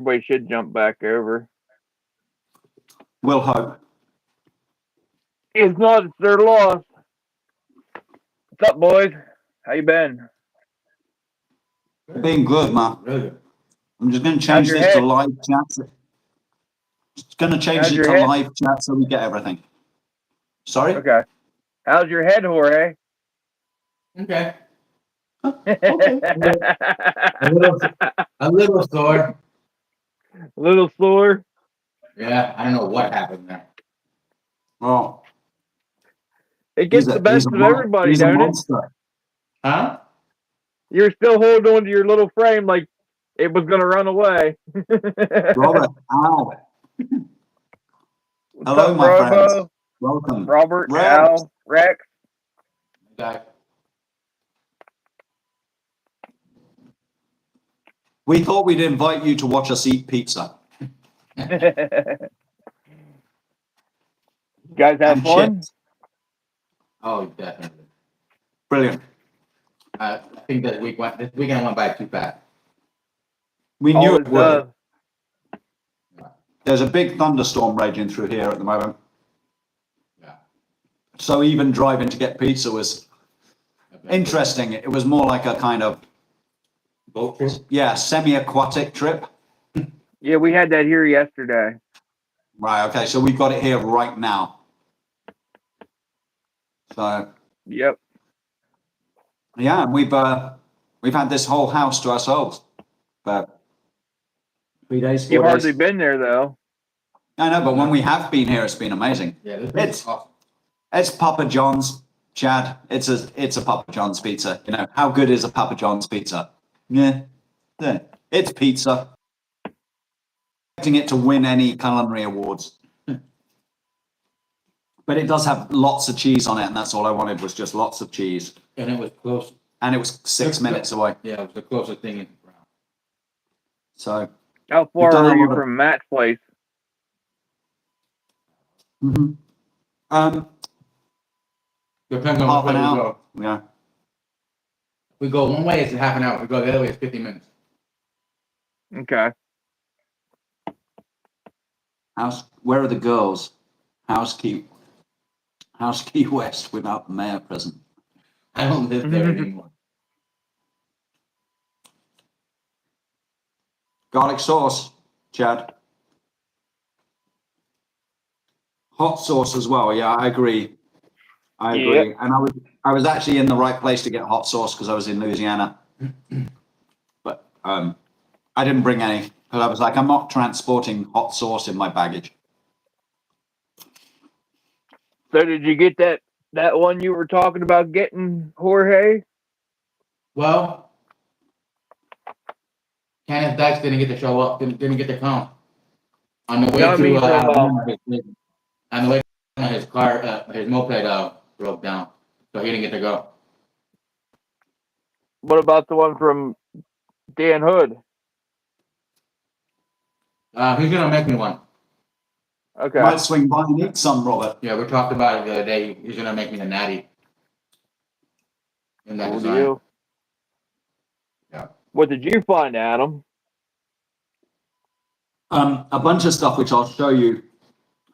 Everybody should jump back over. We'll hope. If not, it's their loss. What's up, boys? How you been? Being good, man. Really good. I'm just going to How's change your this to head? live chat. Just going to change How's it your to head? live chat so we get everything. Sorry? Okay. How's your head, Jorge? Okay. Okay. A little sore. Little sore. Yeah, I don't know what happened there. Oh, It gets the best of everybody, he's a don't it? monster. Huh? You're still holding on to your little frame like it was going to run away. Robert, ow. What's Hello, up, my friends. Robo? Welcome. Robert, Rex. Al, Rex. Okay. We thought we'd invite you to watch us eat pizza. Guys have And fun? chips. Oh, definitely. Brilliant. I think this weekend went by too fast. We knew Always it would. does. There's a big thunderstorm raging through here at the moment. Yeah. So even driving to get pizza was interesting. It was more like a kind of, Boat trip? yeah, semi-aquatic trip. Yeah, we had that here yesterday. Right, okay, so we've got it here right now. So, Yep. yeah, we've had this whole house to ourselves. But 3 days, 4 You've days. hardly been there, though. I know, but when we have been here, it's been amazing. Yeah, this It's awesome. it's Papa John's, Chad. It's a Papa John's pizza. You know, how good is a Papa John's pizza? Yeah. It's pizza. Expecting it to win any culinary awards. But it does have lots of cheese on it, and that's all I wanted was just lots of cheese. And it was close. And it was 6 minutes away. Yeah, it was the closest thing in Brown. So How We've far done a are you lot of- from Matt's place? mhm. Depends on Half which an way we hour. go. Yeah. We go one way, it's half an hour. We go the other way, it's 50 minutes. Okay. Where are the girls? How's Key West without the mayor present? I don't live there anymore. Garlic sauce, Chad. Hot sauce as well. Yeah, I agree. I agree. Yep. And I was actually in the right place to get hot sauce because I was in Louisiana. But I didn't bring any because I was like, I'm not transporting hot sauce in my baggage. So did you get that one you were talking about getting, Jorge? Well, Kenneth Dykes didn't get to show up, didn't get to come. On the way No, I mean to from, on the way to his car, his moped broke down, so he didn't get to go. what about the one from Dan Hood? He's gonna make me one. Okay. Might swing by and eat some, Robert. Yeah, we talked about it the other day. He's gonna make me the natty. In that Cool design. deal. Yeah. What did you find, Adam? A bunch of stuff which I'll show you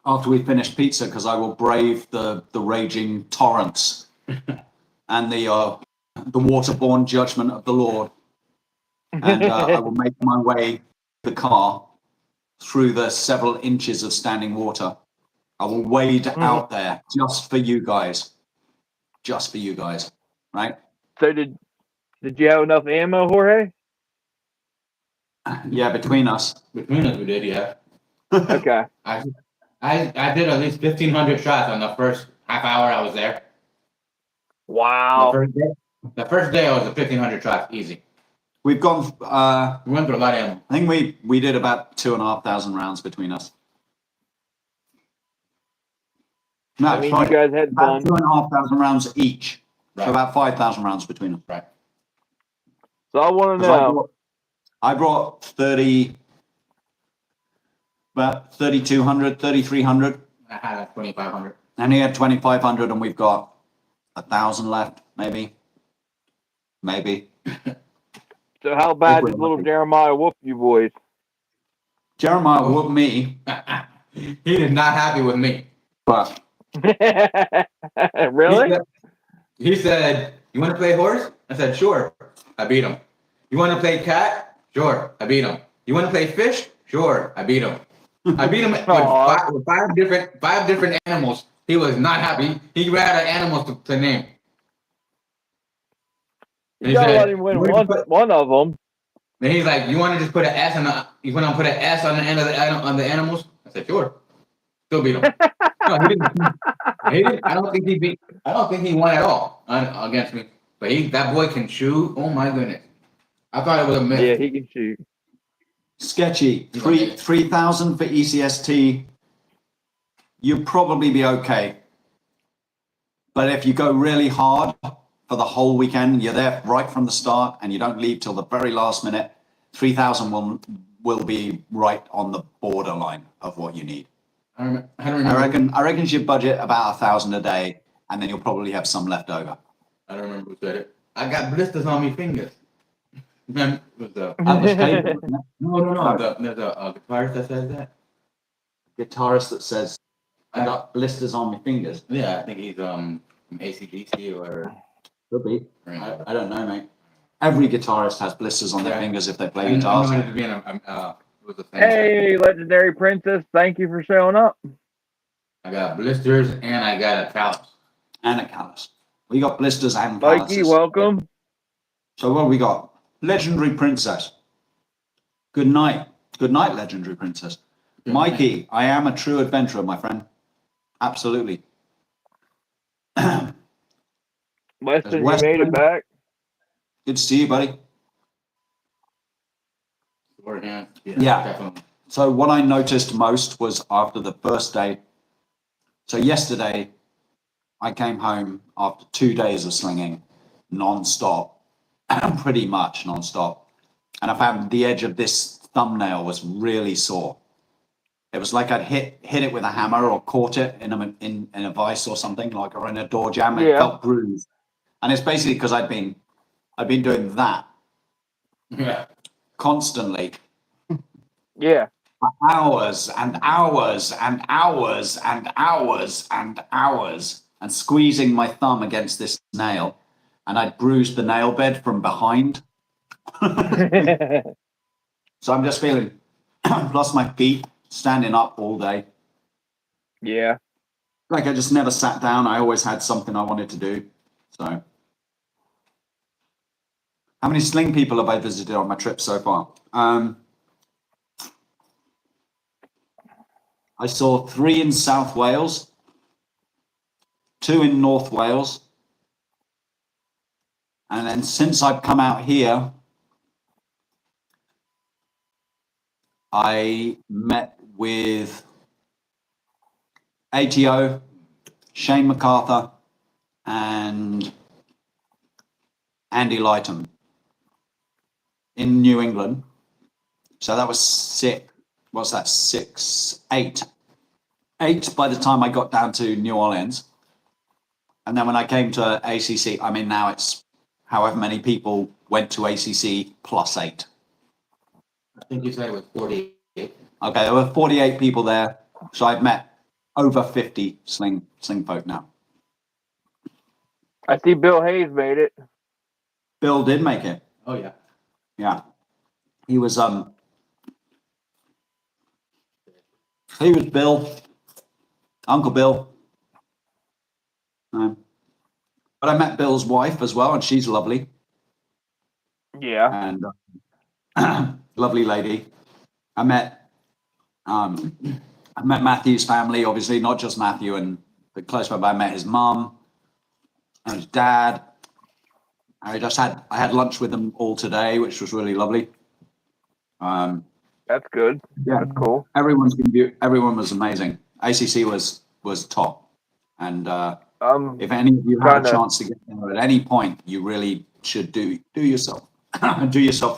after we finish pizza because I will brave the raging torrents and the waterborne judgment of the Lord, and I will make my way the car through the several inches of standing water. I will wade out there just for you guys, right? So did you have enough ammo, Jorge? Yeah, between us. Between us, we did, yeah. Okay. I did at least 1,500 shots on the first half hour I was there. Wow. The first day I was at 1,500 shots, easy. We've gone. We went through a lot of ammo. I think we did about 2,500 rounds between us. No, I mean, sorry, you guys had about fun. 2,500 rounds each. Right. So about 5,000 rounds between us. Right. So I want to 'Cause know. I brought 30, about 3,200, 3,300, I had 2,500. and he had 2,500, and we've got 1,000 left, maybe. So how bad If we're did little lucky. Jeremiah whoop you boys? Jeremiah whooped me, He is not happy with me. but Really? He said, "You want to play horse?" I said, "Sure." I beat him. "You want to play cat?" "Sure." I beat him. "You want to play fish?" "Sure." I beat him. I beat him with Aw. five different animals. He was not happy. He ran out of animals to name. And You he gotta let said, him win "You want to put-" one of them. Then he's like, "You want to just put an S on the? You want to put an S on the end of on the animals?" I said, "Sure." Still beat him. No, he didn't. He didn't. I don't think he beat. I don't think he won at all against me. But that boy can shoot. Oh my goodness! I thought it was a myth. Yeah, he can shoot. sketchy. 3,000 for ECST. You'd probably be okay. But if you go really hard for the whole weekend, you're there right from the start and you don't leave till the very last minute, 3,000 will be right on the borderline of what you need. I don't remember. I reckon you budget about 1,000 a day, and then you'll probably have some left over. I don't remember who said it. I got blisters on my fingers. Then it was That was Hayden, wasn't it? no. There's a guitarist that says that. Guitarist that says, "I got blisters on my fingers." Yeah, I think he's from AC/DC or. Could be. I don't know, mate. Every guitarist has blisters on their fingers if they play guitars. I being it was a thing. Hey, legendary princess! Thank you for showing up. I got blisters and I got a callus. And a callus. We got blisters and Mikey, calluses. welcome. So what have we got? Legendary Princess. Good night. Good night, Legendary Princess. Good Mikey, night. I am a true adventurer, my friend. Absolutely. Weston, you made it back. Good to see you, buddy. Yeah. Definitely. So what I noticed most was after the first day. So yesterday, I came home after 2 days of slinging non-stop, pretty much non-stop. And I found the edge of this thumbnail was really sore. It was like I'd hit it with a hammer or caught it in a vice or something, like, or in a door jam. It felt bruised. And it's basically because I'd been doing that constantly. Yeah. Hours and hours and hours and hours and hours, and squeezing my thumb against this nail, and I'd bruised the nail bed from behind. So I'm just feeling, plus my feet, standing up all day. Yeah. Like I just never sat down. I always had something I wanted to do. So, how many sling people have I visited on my trip so far? I saw 3 in South Wales, 2 in North Wales. And then since I've come out here, I met with ATO, Shane MacArthur, and Andy Lighton in New England. So that was 6. What's that? 6, 8. 8 by the time I got down to New Orleans. And then when I came to ACC, I mean, now it's however many people went to ACC plus 8. I think you said it was 48. Okay, there were 48 people there. So I've met over 50 sling folk now. I see Bill Hayes made it. Bill did make it. Oh yeah. Yeah. He was Bill, Uncle Bill. But I met Bill's wife as well, and she's lovely. Yeah. And lovely lady. I met Matthew's family, obviously, not just Matthew and the close friend, but I met his mom and his dad. I had lunch with them all today, which was really lovely. That's good. Yeah. That's cool. Everyone was amazing. ACC was top. And if any of you have a chance to get there at any point, you really should do yourself a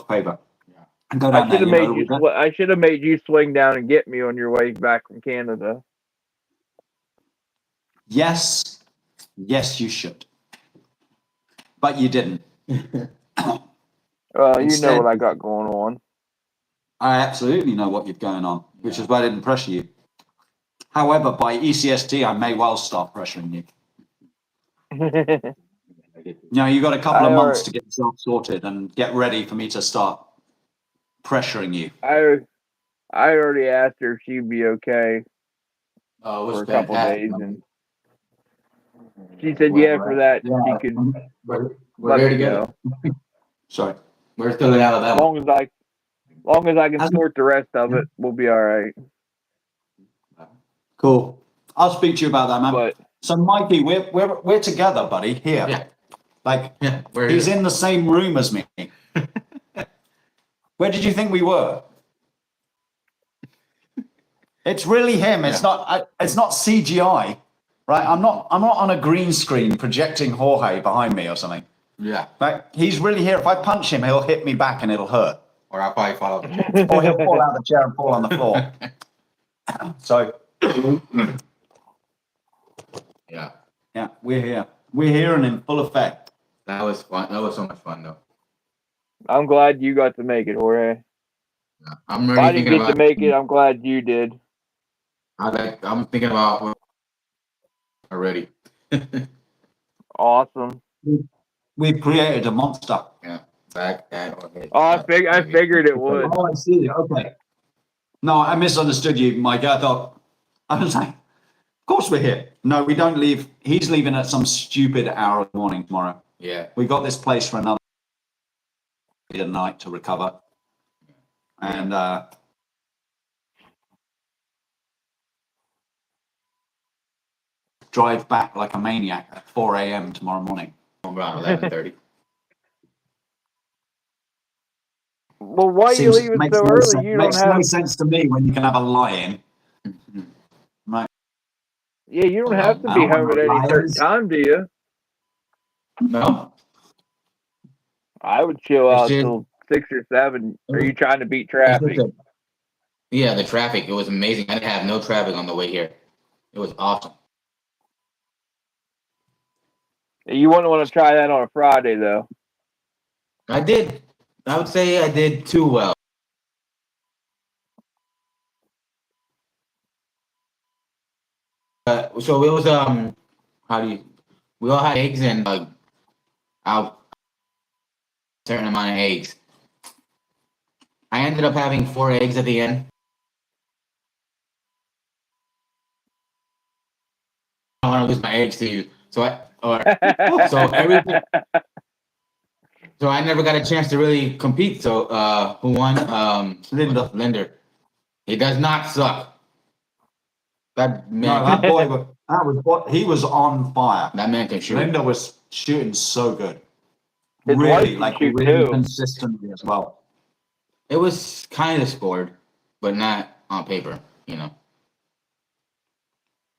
favor. Yeah. And go down I should have made you swing down and get me on your way back from Canada. Yes, you should. But you didn't. Well, you know what I got going on. I absolutely know what you're going on, which is why I didn't pressure you. However, by ECST, I may well start pressuring you. You know, you got a couple of months to get yourself sorted and get ready for me to start pressuring you. I already asked her if she'd be okay for a couple days, and she said, "Yeah, for that she could We're let here me together. go. Sorry. We're still in As Alabama. long as I can sort the rest of it, we'll be all right." Cool. I'll speak to you about that, man. But So, Mikey, we're together, buddy. Here, Yeah. like Yeah. he's in the same room as me. Where did you think we were? It's really him. It's not. It's not CGI, right? I'm not on a green screen projecting Jorge behind me or something. Yeah. Right? He's really here. If I punch him, he'll hit me back and it'll hurt, Or I'll probably fall off. or he'll fall out of the chair and fall on the floor. So, Yeah. we're here. We're here and in full effect. That was fun. That was so much fun, though. I'm glad you got to make it, Jorge. Yeah. I'm If I already didn't thinking get about. to make it, I'm glad you did. I'm thinking about already. Awesome. We've created a monster. Yeah. Back and okay. Oh, I figured it would. Oh, I see. Okay. No, I misunderstood you, Mike. I was like, of course we're here. No, we don't leave. He's leaving at some stupid hour of the morning tomorrow. Yeah. We got this place for another night to recover. And drive back like a maniac at 4 a.m. tomorrow morning. Around 11:30. Well, why are you leaving so early? You don't makes no have. sense to me when you can have a lie-in. Right. Yeah, you don't have to I be don't home want at no any certain liars. time, do you? No. I would chill out It's just- till 6 or 7. Are you trying to beat traffic? Yeah, the traffic. It was amazing. I didn't have no traffic on the way here. It was awesome. You wouldn't want to try that on a Friday, though. I did. I would say I did too well. So it was how do you? We all had eggs and out certain amount of eggs. I ended up having 4 eggs at the end. I don't want to lose my eggs to you, so so everything. So I never got a chance to really compete. So who won? Linder. He does not suck. That man. No, that boy, he was on fire. That man can shoot. Linda was shooting so good. His wife Really, can like shoot really too. consistently as well. It was kind of scored, but not on paper, you know.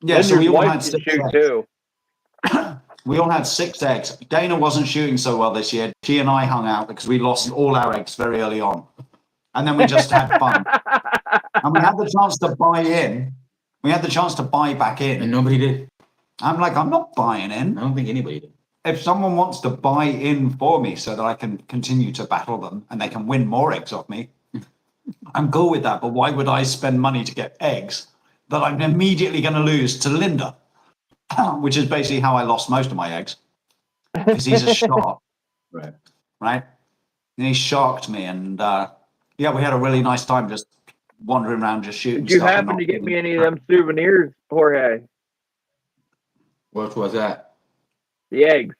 Yeah, so we all wife had can 6 shoot eggs. too. We all had 6 eggs. Dana wasn't shooting so well this year. She and I hung out because we lost all our eggs very early on. And then we just had fun. And we had the chance to buy in. We had the chance to buy back in. And nobody did. I'm like, I'm not buying in. I don't think anybody did. If someone wants to buy in for me so that I can continue to battle them and they can win more eggs off me, I'm cool with that. But why would I spend money to get eggs that I'm immediately going to lose to Linda? Which is basically how I lost most of my eggs. Because he's a shark. Right? And he sharked me. And yeah, we had a really nice time just wandering around, just shooting Did you stuff and happen not to get getting- me any of them souvenirs, Jorge? What was that? The eggs.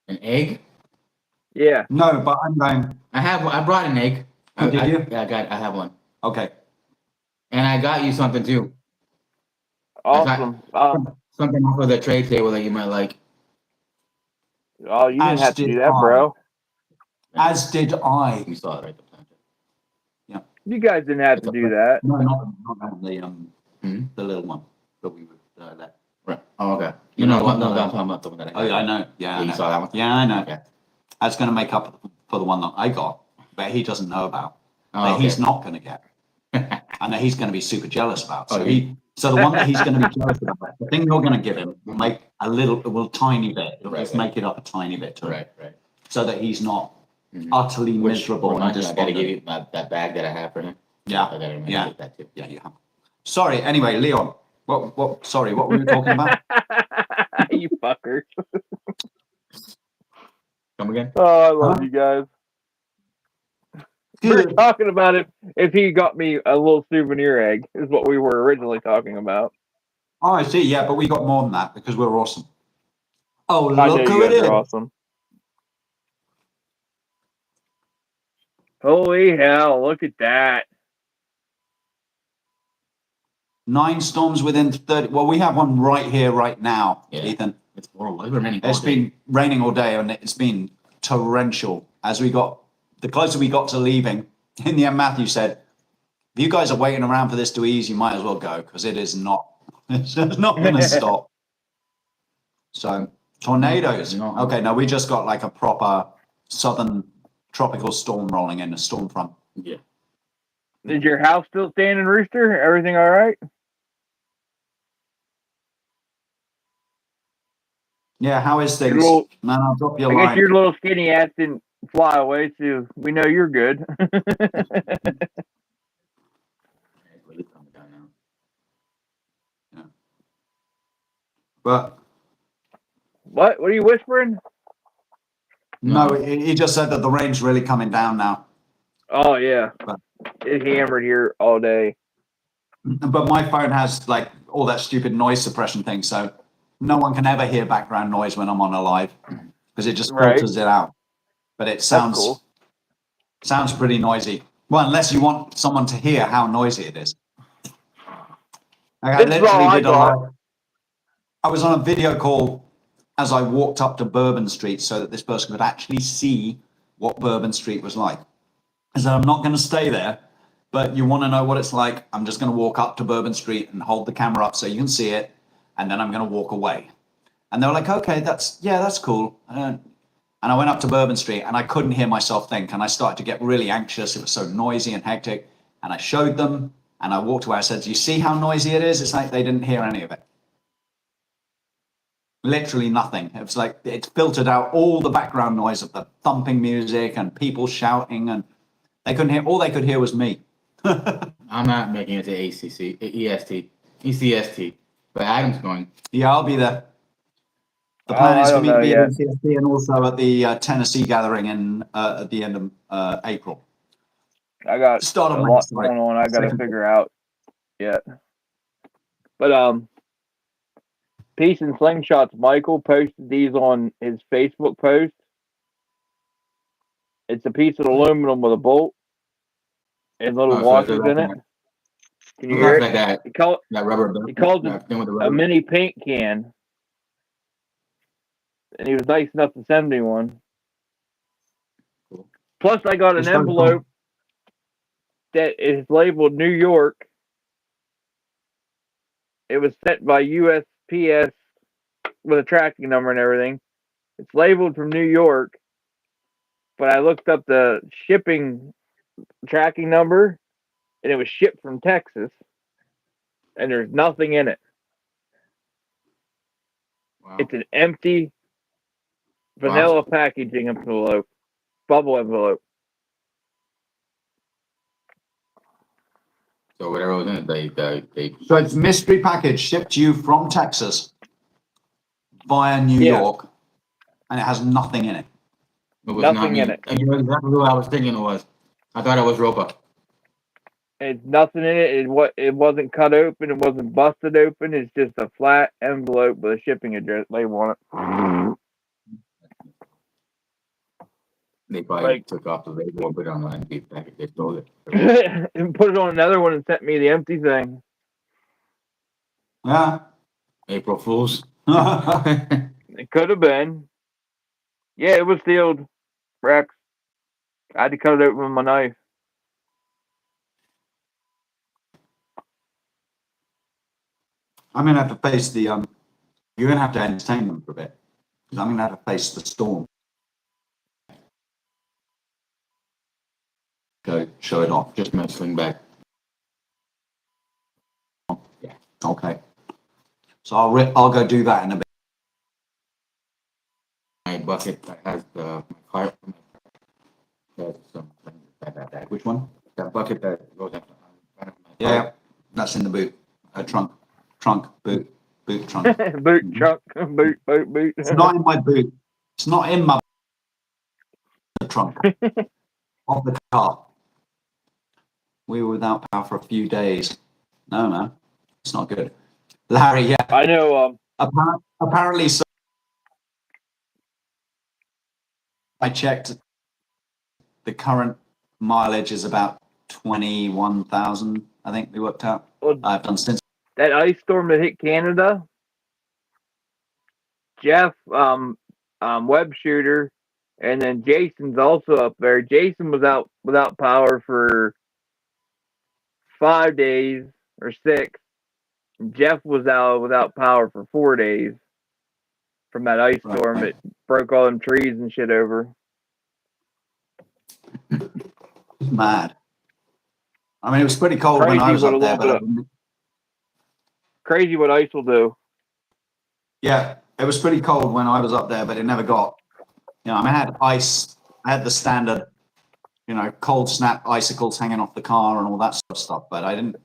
An egg? Yeah. No, but I'm going. I brought an egg. Oh, did you? I have one. Okay. And I got you something too. Awesome. Something off of the trade table that you might like. Oh, you didn't As have to did do that, I. bro. As did I. You saw it right there. You guys didn't have to do that. No, not the little one that we would let. Right. Oh, okay. You You know know what? what? No, I'm talking about the one that I got. Oh, yeah, I know. Yeah, I You know. saw that one? Yeah, I know. Okay. That's going to make up for the one that I got, but he doesn't know about. Oh, That okay. he's not going to get. And that he's going to be super jealous about. So Oh, so the one that he's going to be jealous about, the thing you're going to give him will make a tiny bit. It'll Right, just right. make it up a tiny bit to him, Right. so that he's not utterly miserable and I gotta despondent. give you that bag that I have for him. Yeah, I gotta remember yeah. to get that too. Yeah, you have. Sorry. Anyway, Leon. Sorry. What were we talking about? You fuckers. Come again? Oh, I love Huh? you guys. We were talking about it if he got me a little souvenir egg, is what we were originally talking about. Oh, I see. Yeah, but we got more than that because we're awesome. Oh, I know look who you it guys are is. awesome. Holy hell, look at that. 9 storms within 30. Well, we have one right here, right now, Yeah. Ethan. It's horrible. It's been raining all It's day. been raining all day and it's been torrential. The closer we got to leaving, in the end, Matthew said, if you guys are waiting around for this to ease, you might as well go because it's not going to stop. So, tornadoes. No. Okay, now we just got like a proper southern tropical storm rolling in, a storm front. Yeah. Is your house still standing, Rooster? Everything all right? Yeah, how is things? Little, Man, I'll drop you a I line. guess your little skinny ass didn't fly away, so we know you're good. But What? What are you whispering? no, he just said that the rain's really coming down now. Oh, yeah. But- It hammered here all day. But my phone has like all that stupid noise suppression thing, so no one can ever hear background noise when I'm on a live because it just Right. filters it out. But it sounds cool. sounds pretty noisy. Well, unless you want someone to hear how noisy it is. Like, I This is all literally I did a got. live. I was on a video call as I walked up to Bourbon Street so that this person could actually see what Bourbon Street was like. I said, I'm not going to stay there, but you want to know what it's like? I'm just going to walk up to Bourbon Street and hold the camera up so you can see it, and then I'm going to walk away. And they were like, okay, that's cool. And I went up to Bourbon Street and I couldn't hear myself think, and I started to get really anxious. It was so noisy and hectic. And I showed them and I walked away. I said, do you see how noisy it is? It's like they didn't hear any of it. Literally nothing. It was like it filtered out all the background noise of the thumping music and people shouting, and they couldn't hear. All they could hear was me. I'm not making it to ACC, ECST, but Adam's going. Yeah, I'll be there. The plan is for me to be yet. at ECST and also at the Tennessee gathering at the end of April. I got Start a on lot Wednesday. going on. I got to figure out yet. But Peace and Slingshots Michael posted these on his Facebook post. It's a piece of aluminum with a bolt and little washers in it. Can you hear it? Like that, He calls it a mini paint can. And he was nice enough to send me one. Cool. Plus, I got an envelope that is labeled New York. It was sent by USPS with a tracking number and everything. It's labeled from New York, but I looked up the shipping tracking number, and it was shipped from Texas, and there's nothing in it. Wow. It's an empty vanilla packaging envelope, bubble envelope. So whatever was in it, they. So it's mystery package shipped to you from Texas via New York, and it has nothing in it. It was Nothing in it. You know exactly who I was thinking it was. I thought it was Ropa. It's nothing in it. It wasn't cut open. It wasn't busted open. It's just a flat envelope with a shipping address label on it. They probably took off the label and put it on the empty package. They stole it. And put it on another one and sent me the empty thing. Yeah. April Fools. It could have been. Yeah, it was sealed, Rex. I had to cut it open with my knife. I'm gonna have to face the you're gonna have to entertain them for a bit because I'm gonna have to face the storm. Go show it off. Just my swing back. Yeah. Okay. So I'll go do that in a bit. My bucket that has the car. Which one? That bucket that goes up. Yeah, that's in the boot. Trunk, boot, trunk. Boot, trunk, boot. It's not in my boot. It's not in my trunk of the car. We were without power for a few days. No, man, it's not good. Larry, yeah. I know. Apparently, so I checked. The current mileage is about 21,000. I think we worked out. Well, I've done since. that ice storm that hit Canada. Jeff, web shooter, and then Jason's also up there. Jason was out without power for 5 days or 6. Jeff was out without power for 4 days from that ice storm. Right. It broke all them trees and shit over. Mad. I mean, it was pretty cold when I was up there, but crazy what ice will do. yeah, it was pretty cold when I was up there, but it never got. I mean, I had ice. I had the standard, cold snap icicles hanging off the car and all that sort of stuff, but I didn't.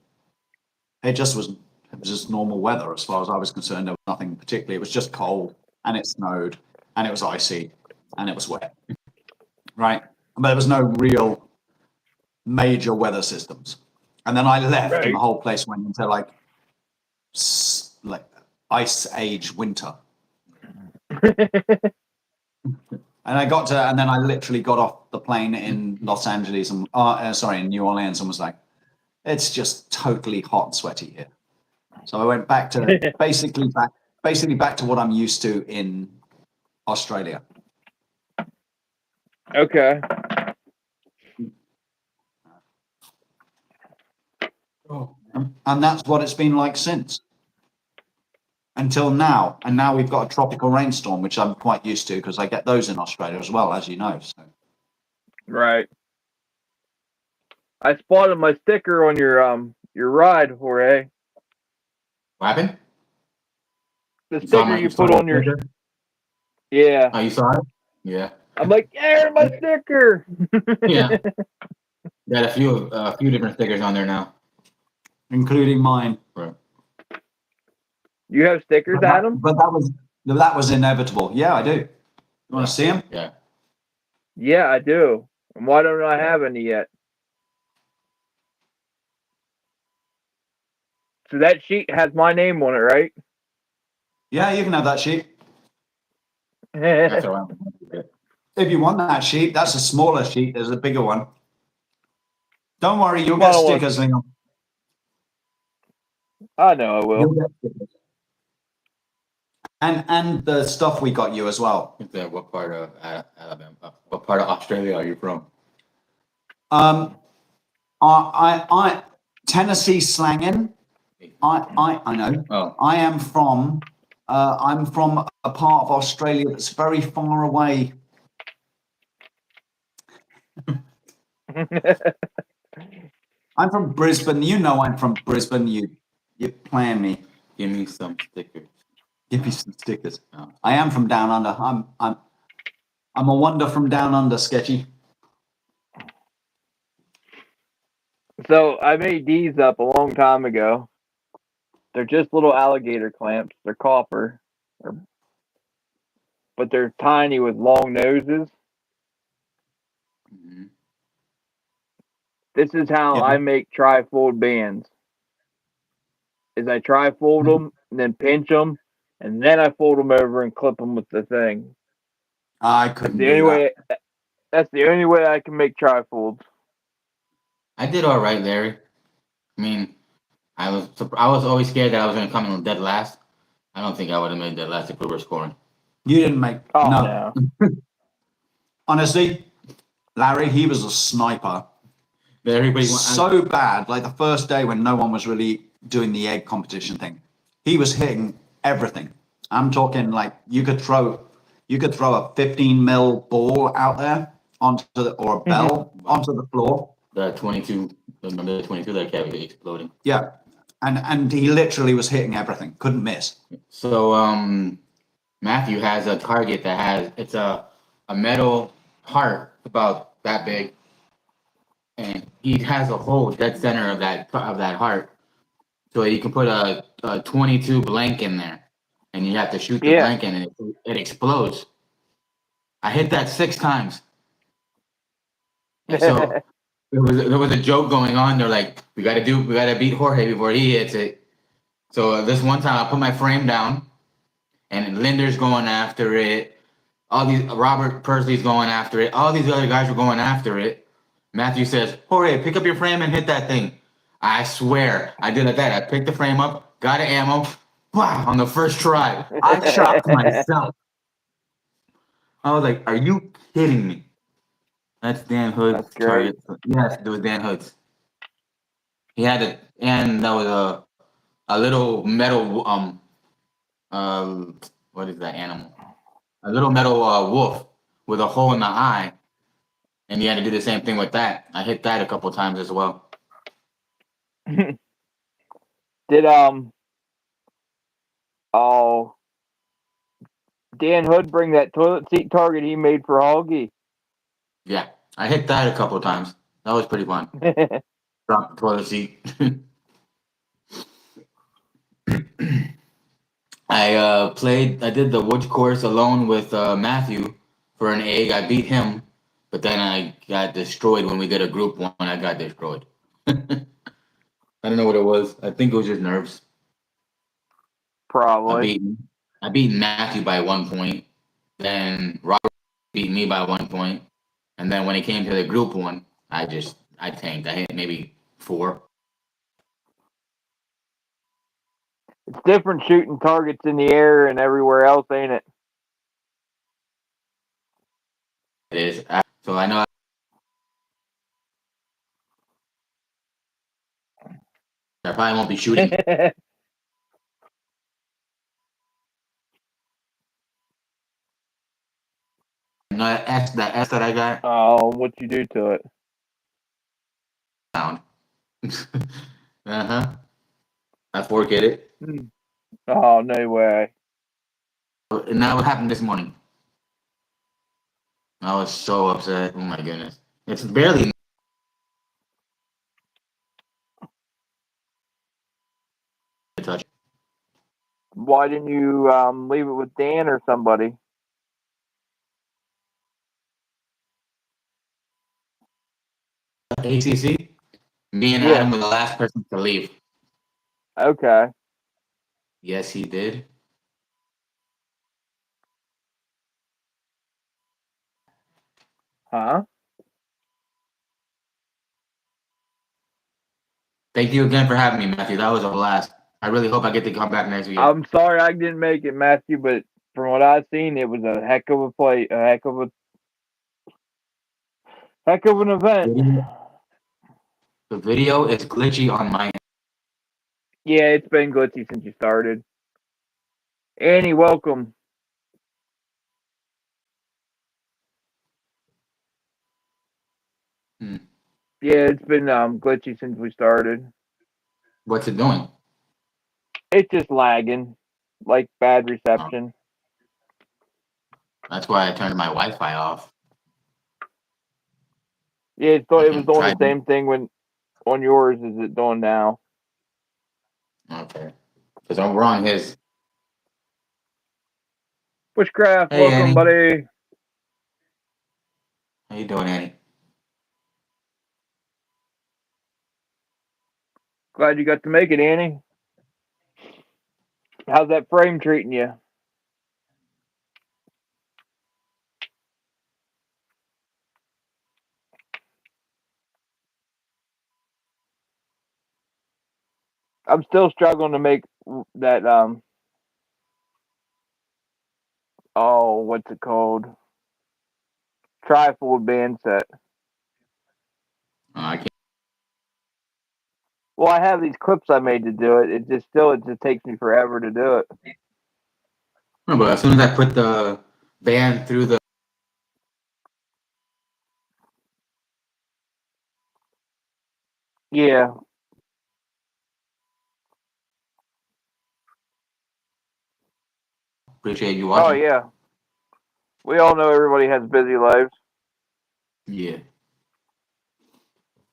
It just was. It was just normal weather as far as I was concerned. There was nothing particularly. It was just cold, and it snowed, and it was icy, and it was wet. Right, but there was no real major weather systems. And then I left, Right. and the whole place went into like ice age winter. And then I literally got off the plane in Los Angeles and in New Orleans, and was like, it's just totally hot and sweaty here. So I went back to basically back to what I'm used to in Australia. Okay. And that's what it's been like since. Until now. And now we've got a tropical rainstorm, which I'm quite used to because I get those in Australia as well, as you know. So. Right. I spotted my sticker on your ride, Jorge. What happened? The sticker you put on your. Yeah. Oh, you saw it? Yeah. I'm like, yeah, my sticker. Yeah. Got a few different stickers on there now, Including mine. Right. You have stickers, Adam? But that was inevitable. Yeah, I do. You want to see them? Yeah. Yeah, I do. And why don't I have any yet? So that sheet has my name on it, right? Yeah, you can have that sheet. That's all right. If you want that sheet, that's a smaller sheet. There's a bigger one. Don't worry, you'll get stickers. I know I will. And the stuff we got you as well. What part of Alabama? What part of Australia are you from? I Tennessee slanging. I know. Oh. I'm from a part of Australia that's very far away. I'm from Brisbane. You know I'm from Brisbane. You playing me. Give me some stickers. Give me some stickers. Oh. I am from down under. I'm a wonder from down under, Sketchy. So I made these up a long time ago. They're just little alligator clamps. They're copper. But they're tiny with long noses. Mm-hmm. This is how I make tri-fold bands. Is I tri-fold them, and then pinch them, and then I fold them over and clip them with the thing. I couldn't That's the only way I can make tri-folds. I did all right, Larry. I mean, I was always scared that I was going to come in dead last. I don't think I would have made dead last if we were scoring. You didn't make. Oh, no. Honestly, Larry, he was a sniper. So bad. Like the first day when no one was really doing the egg competition thing, he was hitting everything. I'm talking like you could throw a 15 mil ball out there or a bell onto the floor. The 22, remember the 22 that kept exploding. Yeah, and he literally was hitting everything, couldn't miss. So Matthew has a target that it's a metal heart about that big, and he has a hole dead center of that heart, so you can put a 22 blank in there, and you have to shoot the Yeah. blank in, and it explodes. I hit that 6 times. And so there was a joke going on. They're like, we gotta beat Jorge before he hits it. So this one time I put my frame down, and Linder's going after it. All these Robert Persley's going after it. All these other guys were going after it. Matthew says, Jorge, pick up your frame and hit that thing. I swear, I did like that. I picked the frame up, got an ammo, wow, on the first try. I shocked myself. I was like, are you kidding me? That's Dan Hood's That's great. target. Yes, it was Dan Hood's. He had it, and that was a little metal what is that animal? A little metal wolf with a hole in the eye, and you had to do the same thing with that. I hit that a couple times as well. Did oh Dan Hood bring that toilet seat target he made for Hoggy? Yeah, I hit that a couple times. That was pretty fun. Drop the toilet seat. I did the woods course alone with Matthew for an egg. I beat him, but then I got destroyed when we did a group one. I got destroyed. I don't know what it was. I think it was just nerves. Probably. I beat Matthew by 1 point. Then Robert beat me by 1 point. And then when it came to the group one, I tanked. I hit maybe 4. It's different shooting targets in the air and everywhere else, ain't it? It is. So I know I probably won't be shooting. No, that S that I got Oh, what you do to it? found. I forget it. Oh, no way. And that what happened this morning. I was so upset. Oh my goodness. It's barely a touch. Why didn't you leave it with Dan or somebody? ACC? Me and Yeah. Adam were the last person to leave. Okay. Yes, he did. Huh? Thank you again for having me, Matthew. That was a blast. I really hope I get to come back next year. I'm sorry I didn't make it, Matthew, but from what I've seen, it was a heck of an event. The video is glitchy on my end. Yeah, it's been glitchy since you started. Annie, welcome. Yeah, it's been glitchy since we started. What's it doing? It's just lagging, like bad reception. That's why I turned my Wi-Fi off. Yeah, it was doing the same thing when on yours as it's doing now. Okay. Because we're on his. Bushcraft, Hey, welcome, Annie. buddy. How you doing, Annie? Glad you got to make it, Annie. How's that frame treating you? I'm still struggling to make that what's it called? Trifold band set. I can't. Well, I have these clips I made to do it. It just takes me forever to do it. No, but as soon as I put the band through the. Yeah. Appreciate you Oh watching. yeah. We all know everybody has busy lives. Yeah.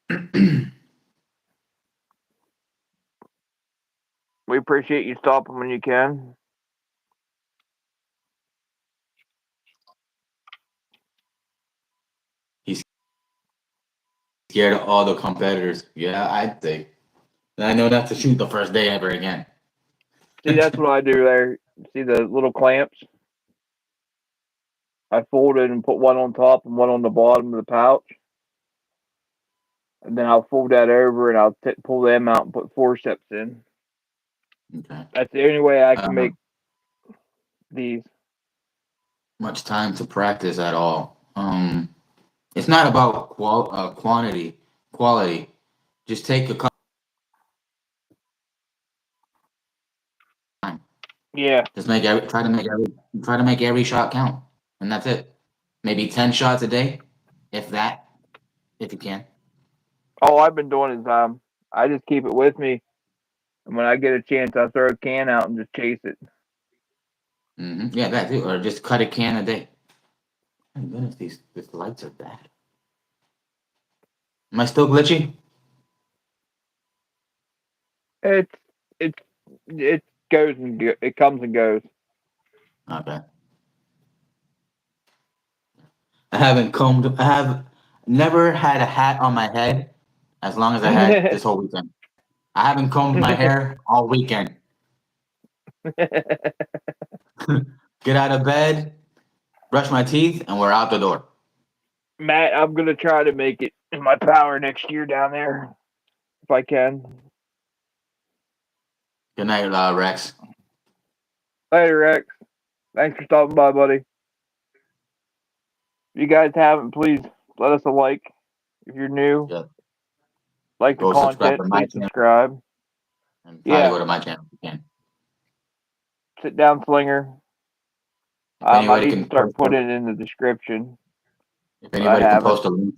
We appreciate you stopping when you can. Scared of all the competitors. Yeah, I think. And I know not to shoot the first day ever again. See, that's what I do there. See the little clamps? I fold it and put one on top and one on the bottom of the pouch. And then I'll fold that over and I'll pull them out and put forceps in. Okay. That's the only way I can make these. Much time to practice at all. It's not about quality. Just take a couple time. Yeah. Just try to make every shot count, and that's it. Maybe 10 shots a day, if that, if you can. All I've been doing is I just keep it with me, and when I get a chance, I throw a can out and just chase it. Yeah, that too. Or just cut a can a day. My goodness, these lights are bad. Am I still glitchy? It's it goes and it comes and goes. Okay. I haven't combed. I have never had a hat on my head as long as I had this whole weekend. I haven't combed my hair all weekend. Get out of bed, brush my teeth, and we're out the door. Matt, I'm gonna try to make it in my power next year down there if I can. Good night, Rex. Later, Rex. Thanks for stopping by, buddy. If you guys haven't, please let us a like. If you're new, Yeah. like the Go subscribe content, to my please channel subscribe. and try to go to my channel if you can. Sit down, Slinger. If I anybody need to can start post, putting it in the description, if but I anybody can haven't. post a link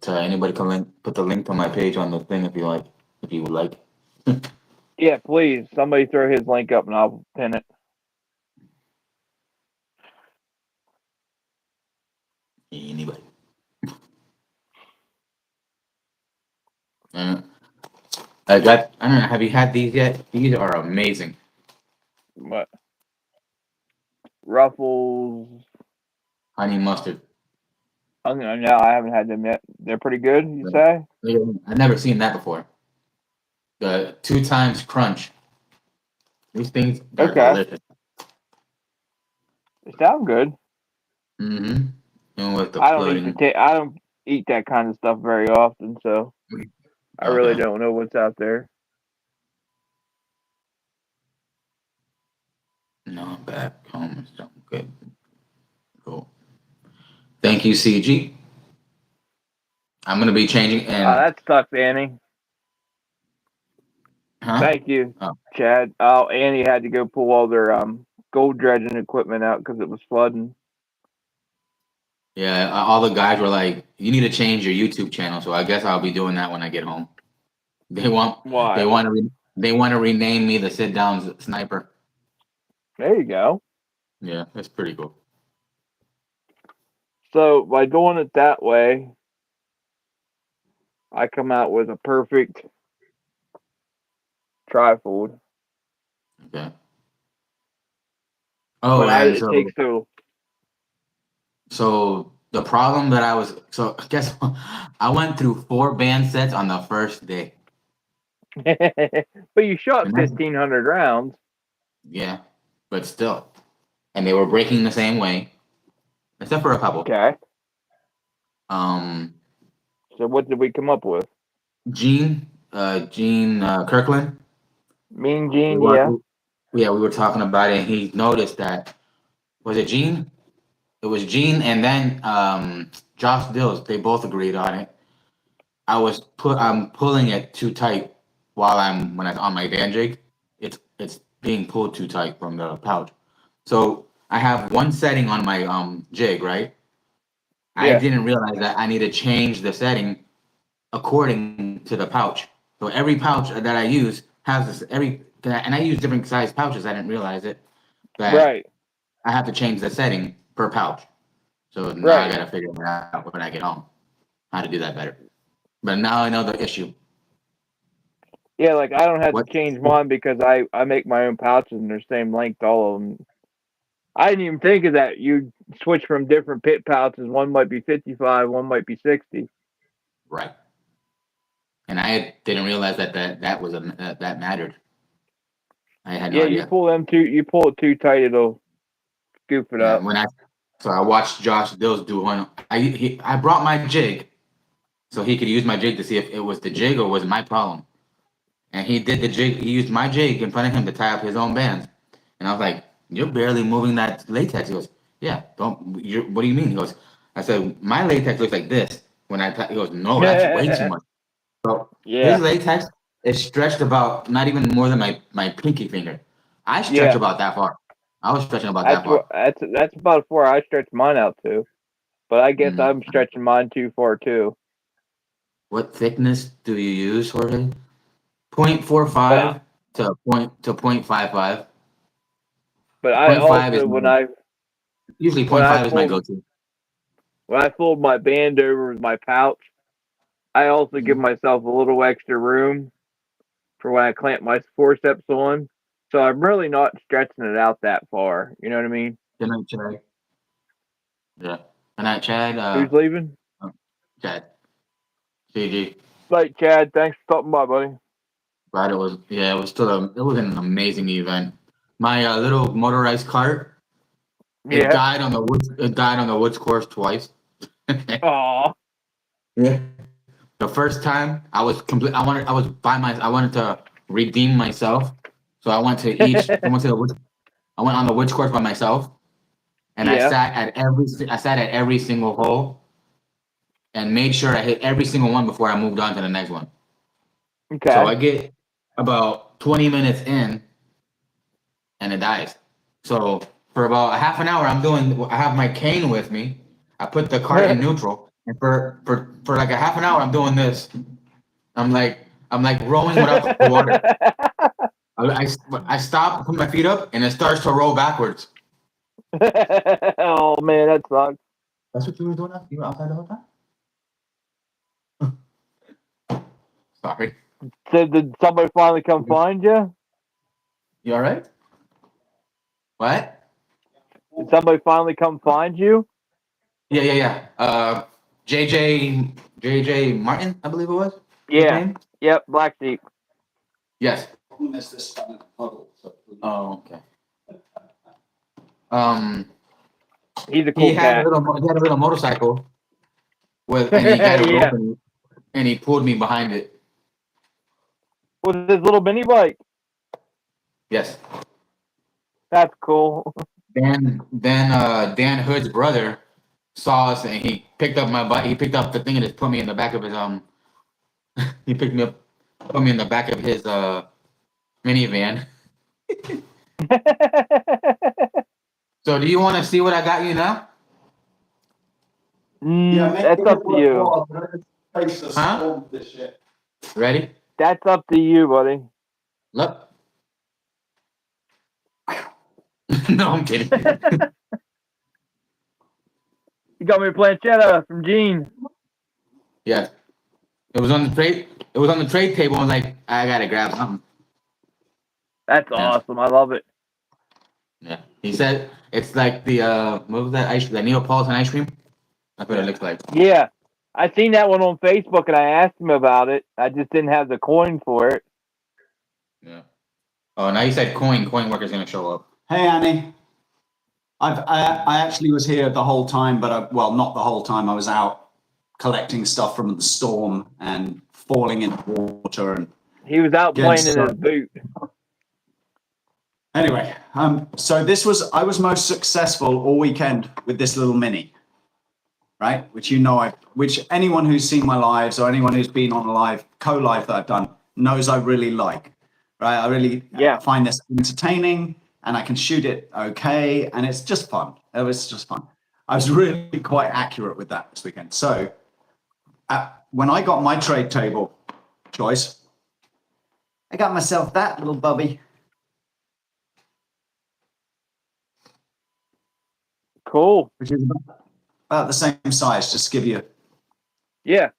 to anybody can put the link to my page on the thing if you like, if you would like. Yeah, please. Somebody throw his link up and I'll pin it. Anybody. I don't know. Have you had these yet? These are amazing. What? Ruffles. Honey mustard. No, I haven't had them yet. They're pretty good, you say? I've never seen that before. The 2 times crunch. These things are Okay. delicious. They sound good. Mm-hmm. And with the I don't eat pudding. I don't eat that kind of stuff very often, so I really Okay. don't know what's out there. No, I'm back home. It's good. Cool. Thank you, CG. I'm gonna be changing and That sucks, Annie. huh? Thank you, Oh, Chad. Oh, Annie had to go pull all their gold dredging equipment out because it was flooding. yeah. All the guys were like, "You need to change your YouTube channel." So I guess I'll be doing that when I get home. They want Why? they want to rename me the sit down sniper. There you go. Yeah, that's pretty cool. So by doing it that way, I come out with a perfect trifold. Okay. Oh, But and it takes so. so the problem that I guess I went through 4 band sets on the first day. But you shot And that's 1,500 rounds. yeah, but still, and they were breaking the same way, except for a couple. Okay. Um, So what did we come up with? Gene Kirkland. Mean We Gene, were, yeah. yeah, we were talking about it, and he noticed that was it Gene? It was Gene, and then Josh Dills. They both agreed on it. I'm pulling it too tight while when I'm on my band jig. It's being pulled too tight from the pouch. So I have one setting on my jig, right? I Yeah. didn't realize that I need to change the setting according to the pouch. So every pouch that I use has and I use different size pouches. I didn't realize it that Right. I have to change the setting per pouch. So now I Right. gotta figure it out when I get home how to do that better. But now I know the issue. Yeah, like I don't have What? to change mine because I make my own pouches and they're same length, all of them. I didn't even think of that. You switch from different pit pouches. One might be 55, one might be 60. Right. And I didn't realize that was that mattered. I had no Yeah, you idea. pull them too. You pull it too tight, it'll scoop it Yeah, up. so I watched Josh Dills do one. I brought my jig so he could use my jig to see if it was the jig or was it my problem. And he did the jig. He used my jig in front of him to tie up his own bands. And I was like, "You're barely moving that latex." He goes, "Yeah, don't. What do you mean?" He goes, "I said my latex looks like this when I." He goes, "No, that's way too much." So his Yeah, latex is stretched about not even more than my pinky finger. I stretch yeah. about that far. I was stretching about that far. That's about where I stretch mine out to. But I guess Mm. I'm stretching mine too far too. What thickness do you use, Jorge? But 0.45 to 0.55. but I 0.5 is also my usually when I 0.5 is my fold go-to. when I fold my band over with my pouch, I also give Mhm. myself a little extra room for when I clamp my forceps on. So I'm really not stretching it out that far. You know what I mean? Good night, Chad. Yeah. Good night, Chad. Who's leaving? Oh, Chad. GG. Like Chad, thanks for stopping by, buddy. But it was still it was an amazing event. My little motorized cart, Yeah. it died on the woods course twice. Aw. Yeah. The first time I wanted to redeem myself. So I went to the woods, I went on the woods course by myself and Yeah. I sat at every single hole and made sure I hit every single one before I moved on to the next one. So Okay. I get about 20 minutes in and it dies. So for about a half an hour, I have my cane with me. I put the cart in neutral, and for like a half an hour, I'm doing this. I'm like rowing without the water. I stop, put my feet up, and it starts to roll backwards. Oh man, that sucks. That's what you were doing. You were outside the whole time. Sorry. So did somebody finally come find you? You all right? What? Did somebody finally come find you? Yeah. JJ Martin, I believe it was his Yeah. name. Yep. Black Sheep. Yes. Oh, okay. Um, He's a cool cat. he had a little motorcycle and he had a rope Yeah. and he pulled me behind it. With his little mini bike. Yes. That's cool. Dan Hood's brother saw us and he picked up my bike. He picked up the thing and just put me in the back of his he picked me up, put me in the back of his minivan. So do you want to see what I got you now? That's up to you. Huh? Ready? That's up to you, buddy. Look. No, I'm kidding. You got me a planchetta from Gene. Yeah. It was on the trade. It was on the trade table. I was like, I gotta grab something. That's Yeah. awesome. I love it. Yeah. He said it's like the what was that the Neapolitan ice cream? That's what it looks like. Yeah. I seen that one on Facebook and I asked him about it. I just didn't have the coin for it. Yeah. Oh, now you said coin. Coin worker's gonna show up. Hey, Annie. I actually was here the whole time, but well, not the whole time. I was out collecting stuff from the storm and falling in water and He was out getting playing in stuck. his boot. Anyway, so I was most successful all weekend with this little mini, right? Which anyone who's seen my lives or anyone who's been on a co-live that I've done knows I really like, right? I really find this entertaining and I can shoot it okay. And it's just fun. It was just fun. I was really quite accurate with that this weekend. So when I got my trade table choice, I got myself that little bubby. Cool. Which is about the same size, just to give you. Yeah.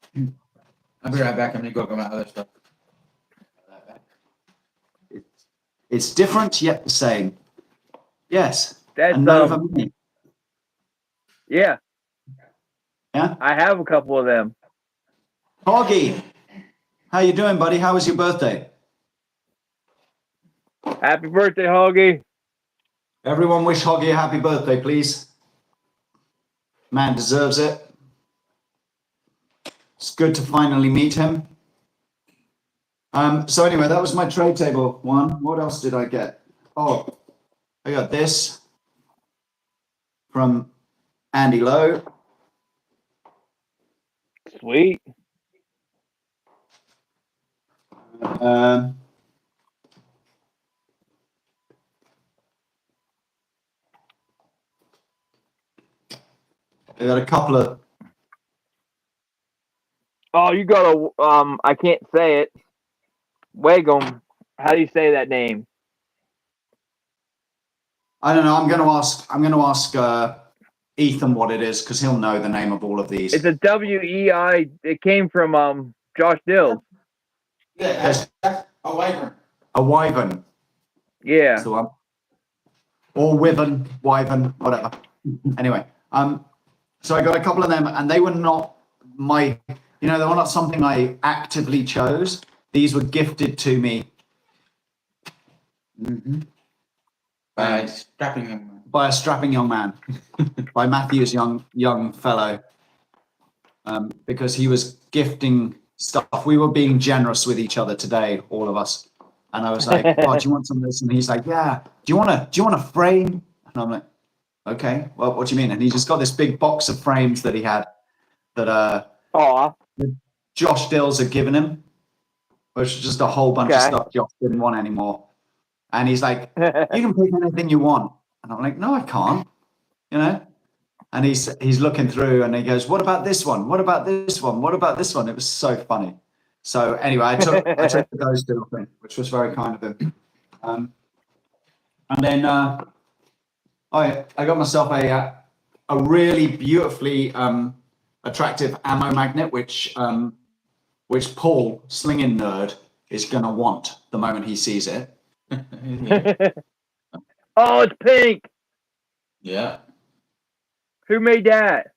I'll be right back. I'm gonna go get my other stuff. It's different yet the same. Yes. That's and Nova Mini. yeah. Yeah. I have a couple of them. Hoggy, how you doing, buddy? How was your birthday? Happy birthday, Hoggy. Everyone wish Hoggy a happy birthday, please. Man deserves it. It's good to finally meet him. So anyway, that was my trade table one. What else did I get? Oh, I got this from Andy Lowe. Sweet. I got a couple of. Oh, you got a I can't say it. Wagum. How do you say that name? I don't know. I'm going to ask Ethan what it is because he'll know the name of all of these. It's a WEI. It came from Josh Dills. Yeah, that's a wyvern. A wyvern. Yeah. That's the one. Or wyvern, whatever. Anyway, so I got a couple of them, and they were not they were not something I actively chose. These were gifted to me. Mm-hmm. By a strapping young man, by Matthew's young fellow, because he was gifting stuff. We were being generous with each other today, all of us. And I was like, "Oh, do you want some of this?" And he's like, "Yeah. Do you want a frame?" And I'm like, "Okay. Well, what do you mean?" And he just got this big box of frames that he had that Josh Dills had given him, which was just a whole bunch of stuff Josh didn't want anymore. And he's like, "You can pick anything you want." And I'm like, "No, I can't." And he's looking through and he goes, "What about this one? What about this one? What about this one?" It was so funny. So anyway, I took those two, I think, which was very kind of him. And then I got myself a really beautifully attractive ammo magnet, which Paul, slinging nerd, is gonna want the moment he sees it. Oh, it's pink. Yeah. Who made that?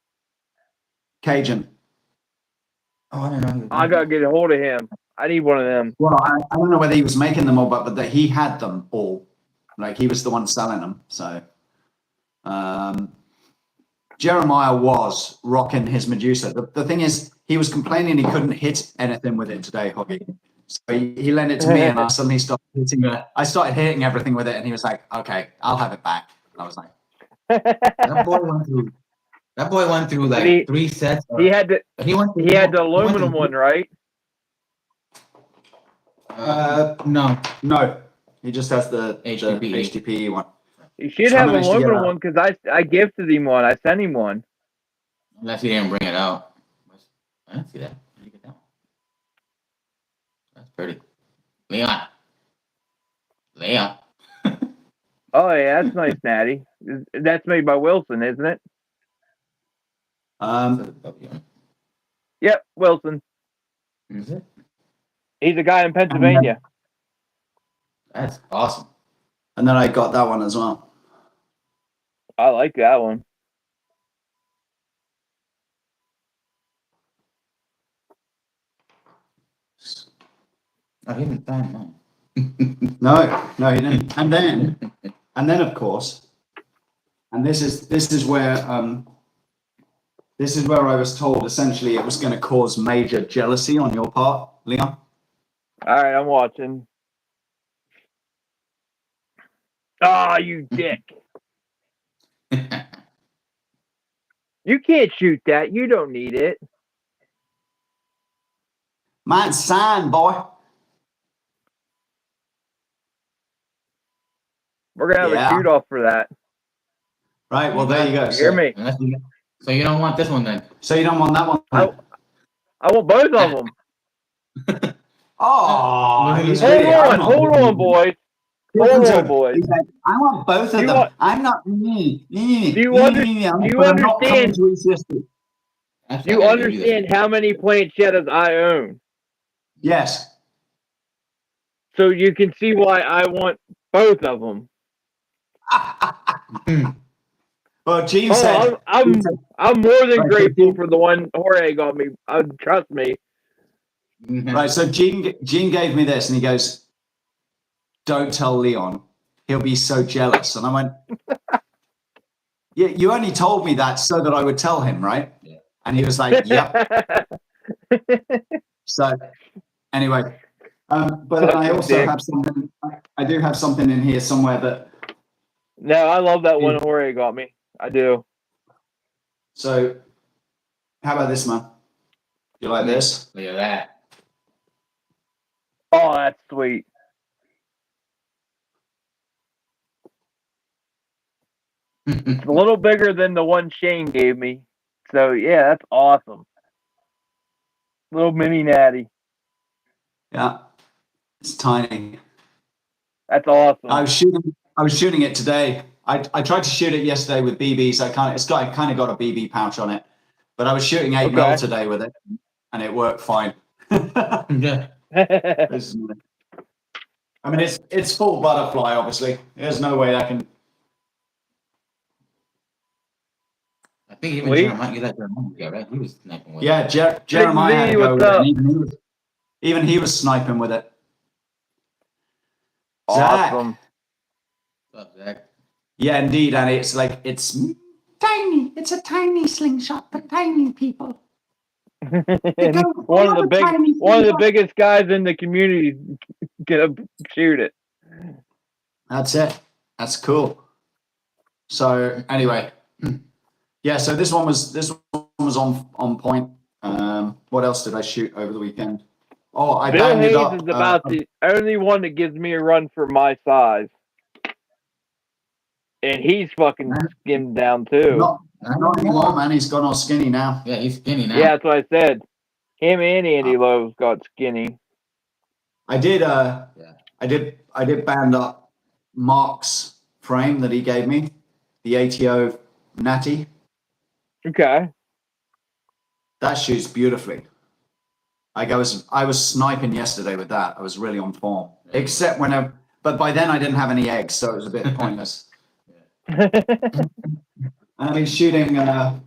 Cajun. Oh, I don't know. I gotta get a hold of him. I need one of them. Well, I don't know whether he was making them all, but that he had them all. Like he was the one selling them. So Jeremiah was rocking his Medusa. The thing is, he was complaining he couldn't hit anything with it today, Hoggy. So he lent it to me, and I suddenly started hitting it. I started hitting everything with it, and he was like, "Okay, I'll have it back." And I was like, That boy went through like 3 sets. He had the aluminum he went one, right? No. He just has the HDPE one. He should have an aluminum one because I gifted him one. I sent him one. Unless he didn't bring it out. I didn't see that. Where did you get that one? That's pretty. Leon. Oh yeah, that's nice, Natty. That's made by Wilson, isn't it? Yep, Wilson. Is it? He's a guy in Pennsylvania. That's awesome. And then I got that one as well. I like that one. Oh, he didn't sign mine. No, he didn't. And then of course, and this is where I was told essentially it was going to cause major jealousy on your part, Leon. All right, I'm watching. Ah, you dick. You can't shoot that. You don't need it. Mine's signed, boy. We're going to have a shoot-off for that. Right, well, there you go. Hear me. So you don't want this one then? So you don't want that one? I want both of them. Oh, hold on, boys. Hold on, boys. Like, I want both of them. I'm not me. Do you understand? Actually, You I gotta give you this. understand how many planchettas I own, Yes. so you can see why I want both of them. Well, Gene Oh, said. I'm more than Right, so grateful Gene- for the one Jorge got me. Trust me. Right, so Gene gave me this, and he goes, "Don't tell Leon; he'll be so jealous." And I went, "Yeah, you only told me that so that I would tell him, right?" Yeah. And he was like, "Yep." So anyway, but then I Fucking also dick. have something. I do have something in here somewhere that. No, I love that one Jorge got me. I do. So, how about this, man? You like this? Look at that. Oh, that's sweet. It's a little bigger than the one Shane gave me. So yeah, that's awesome. Little mini natty. Yeah, it's tiny. That's awesome. I was shooting it today. I tried to shoot it yesterday with BBs. I kind of got a BB pouch on it, but I was shooting 8mm today with it, and it worked fine. Yeah. I mean, it's full butterfly. Obviously, there's no way I can. I think even Sweet. Jeremiah, you let Jeremiah go, right? He was sniping with it. Yeah, Jeremiah had to V, go what's with it. up? And even he was sniping with it. Awesome. Zach. What's up, Zach? Yeah, indeed, and it's like it's tiny. It's a tiny slingshot for tiny people. And one of the biggest guys in the community gonna shoot it. That's it. That's cool. So anyway, yeah. So this one was on point. What else did I shoot over the weekend? Oh, I Bill banged it Hayes up. is about the only one that gives me a run for my size. And he's fucking skinned down too. Not anymore, man. He's gone all skinny now. Yeah, he's skinny now. Yeah, that's what I said. Him and Andy Lowe's got skinny. I did band up Mark's frame that he gave me, the ATO Natty. Okay. That shoots beautifully. Like I was sniping yesterday with that. I was really on form. Except but by then I didn't have any eggs, so it was a bit pointless. I've been shooting the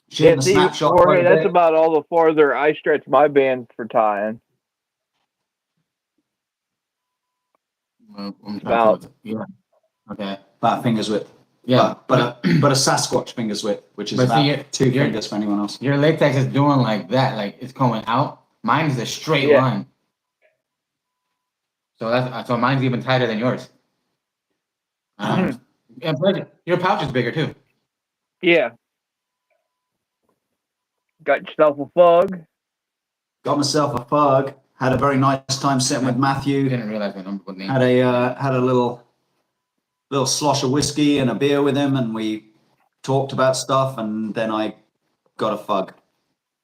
snapshot. Jorge, that's about all the farther I stretch my band for tying. Well, About okay. About fingers width. Yeah, but a Sasquatch fingers width, which is about 2 fingers for anyone else. Your latex is doing like that, like it's going out. Mine is a straight line. So mine's even tighter than yours. And your pouch is bigger too. Yeah. Got yourself a fug. Got myself a fug. Had a very nice time sitting with Matthew. Didn't realize my number was name. Had a little slosh of whiskey and a beer with him, and we talked about stuff. And then I got a fug.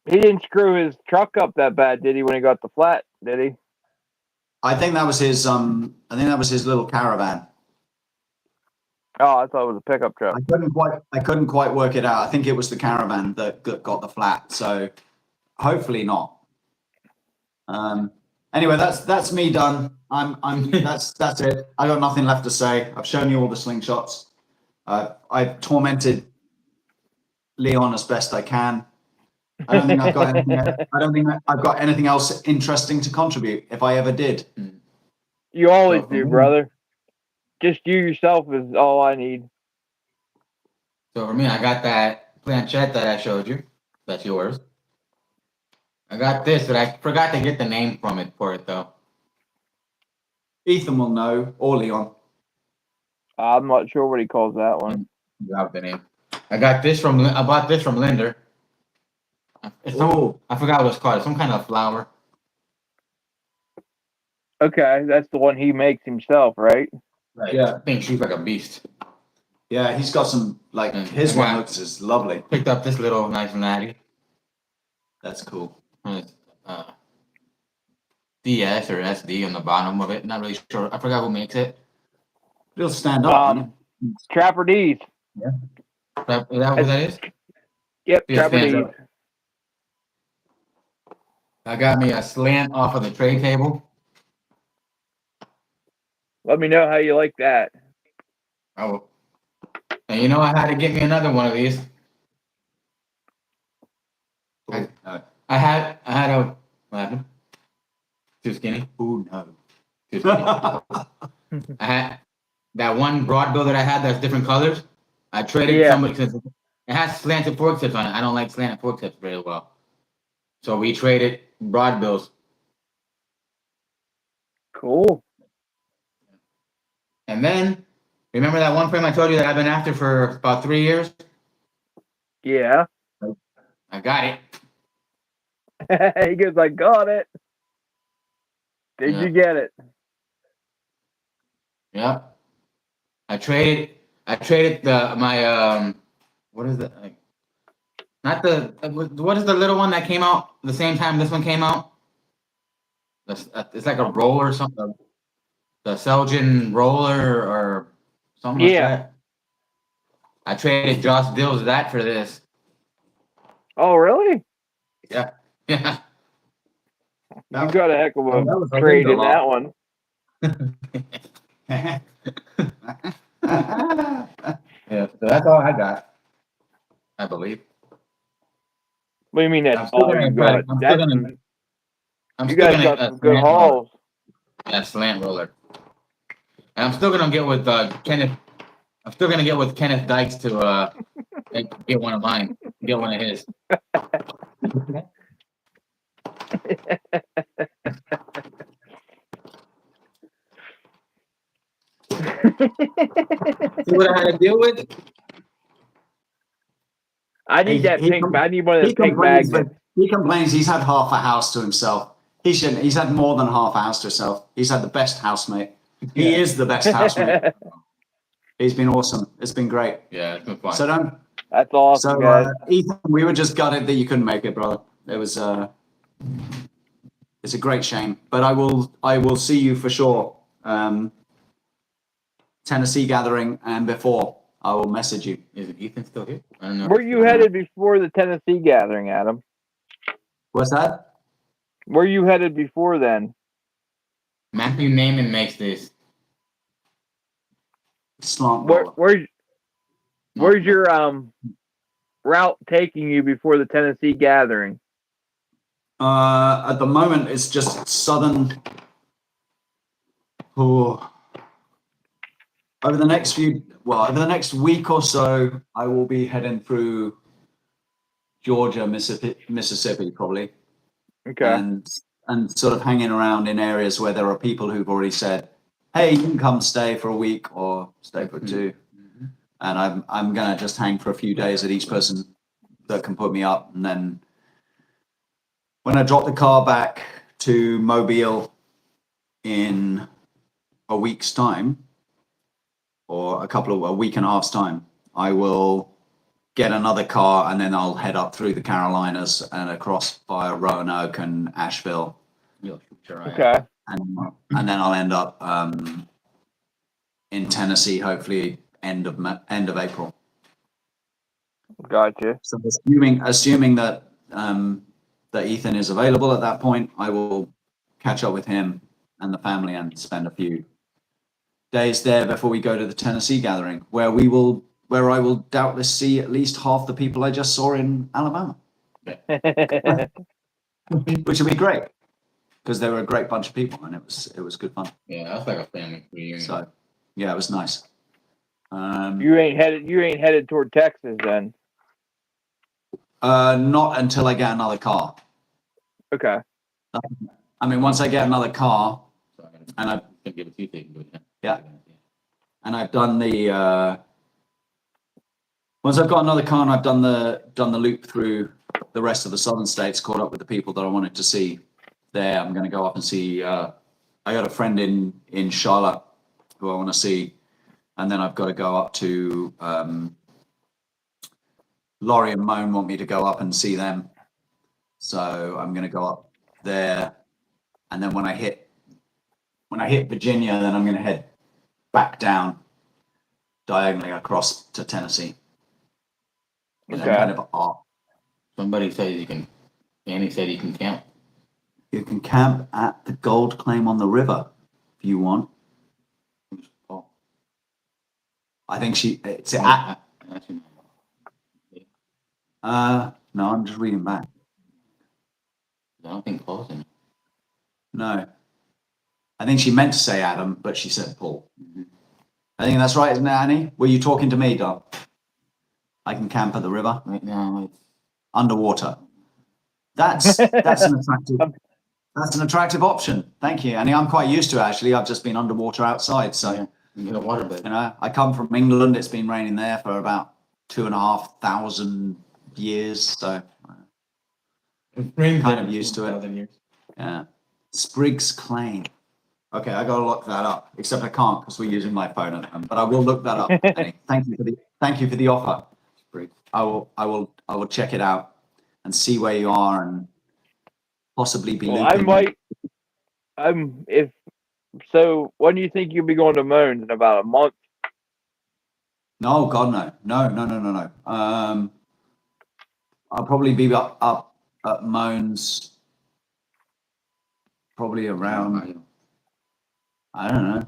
He didn't screw his truck up that bad, did he? When he got the flat, did he? I think that was his. I think that was his little caravan. Oh, I thought it was a pickup truck. I couldn't quite work it out. I think it was the caravan that got the flat. So hopefully not. Anyway, that's me done. That's it. I got nothing left to say. I've shown you all the slingshots. I've tormented Leon as best I can. I don't think I've got anything. I don't think I've got anything else interesting to contribute. If I ever did, you always do, brother. Just you yourself is all I need. So for me, I got that planchette that I showed you. That's yours. I got this, but I forgot to get the name for it though. Ethan will know, or Leon. I'm not sure what he calls that one. You have the name. I bought this from Linder. I forgot what it's called. It's some kind of flower. Okay, that's the one he makes himself, right? Right. Yeah. I think she's like a beast. Yeah, he's got some, like, his one looks is lovely. Picked up this little nice natty. That's cool. DS or SD on the bottom of it. Not really sure. I forgot who makes it. It'll stand up. Trapper D's. Yeah. Is that what that is? Yep, Yeah, Trapper stands D. up. I got me a slant off of the tray table. Let me know how you like that. Oh, and you know I had to get me another one of these. I had a what happened? Too skinny. Oh no. Too skinny. I had that one broad bill that I had that's different colors. I traded Yeah. somebody because it has slanted fork tips on it. I don't like slanted fork tips very well. So we traded broad bills. Cool. And then remember that one frame I told you that I've been after for about 3 years? Yeah. I got it. He goes, I got it. Did Yeah. you get it? Yeah. I traded my what is it? Like, not the what is the little one that came out the same time this one came out? It's like a roller or something. The Selgin roller or something like Yeah. that. I traded Josh Dills that for this. Oh, really? Yeah. Yeah. You got a heck of that a was, I trade think, a in that lot. one. Yeah, so that's all I got. I believe. What do you mean that's I'm still all gonna you try. got? That's some, I'm you still guys gonna got some good slant roller. hauls. Yeah, slant roller. And I'm still gonna get with Kenneth. I'm still gonna get with Kenneth Dykes to get one of mine. Get one of his. See what I had to deal with? I need that He, pink. I need one of he the pink complains, but magnets. he complains he's had half a house to himself. He shouldn't. He's had more than half a house to himself. He's had the best housemate. He is the best housemate. He's been awesome. It's been great. Yeah, it's been fun. So don't. That's awesome, guys. Ethan, we were just gutted that you couldn't make it, brother. It was. It's a great shame, but I will see you for sure. Tennessee gathering and before I will message you. Is Ethan still here? I don't know. Where you headed before the Tennessee gathering, Adam? What's that? Where you headed before then? Matthew Naiman makes this. Slant roller. Where's your route taking you before the Tennessee gathering? At the moment, it's just southern. Oh, over the next week or so, I will be heading through Georgia, Mississippi, probably, Okay. and sort of hanging around in areas where there are people who've already said, "Hey, you can come stay for a week or stay for 2." Mm-hmm. And I'm gonna just hang for a few days at each person that can put me up, and then when I drop the car back to Mobile in a week's time, or a week and a half's time, I will get another car and then I'll head up through the Carolinas and across via Roanoke and Asheville. Okay. And then I'll end up in Tennessee, hopefully end of April. Gotcha. So assuming that that Ethan is available at that point, I will catch up with him and the family and spend a few days there before we go to the Tennessee gathering, where I will doubtless see at least half the people I just saw in Alabama, which will be great because they were a great bunch of people and it was good fun. Yeah, that's like a family reunion. So yeah, it was nice. You ain't headed toward Texas then. Not until I get another car. Okay. I mean, once I get another car, and I can give it to you. Yeah. And I've done the once I've got another car and I've done the loop through the rest of the southern states, caught up with the people that I wanted to see there. I'm going to go up and see. I got a friend in Charlotte who I want to see, and then I've got to go up to Laurie and Moan want me to go up and see them, so I'm going to go up there, and then when I hit Virginia, then I'm going to head back down diagonally across to Tennessee. And then Okay. kind of Somebody says you can. Annie said you can camp. You can camp at the gold claim on the river if you want. Oh, I think it's no, at. actually, No, I'm just reading back. I don't think Paul's in it. No. I think she meant to say Adam, but she said Paul. Mhm. I think that's right, isn't it, Annie? Were you talking to me, Doc? I can camp at the river Right now, it's underwater. That's an attractive option. Thank you, Annie. I'm quite used to it, actually. I've just been underwater outside, so yeah, you get a waterbed. I come from England. It's been raining there for about 2,500 years, so kind of used to it. 1,000 years. Yeah. Spriggs Claim. Okay, I gotta look that up. Except I can't because we're using my phone at the moment. But I will look that up. Annie, thank you for the offer. Spriggs. I will check it out and see where you are and possibly be Well, I looping. might. If so, when do you think you'll be going to Moans in about a month? No, God, no. I'll probably be up at Moans probably around. I don't know.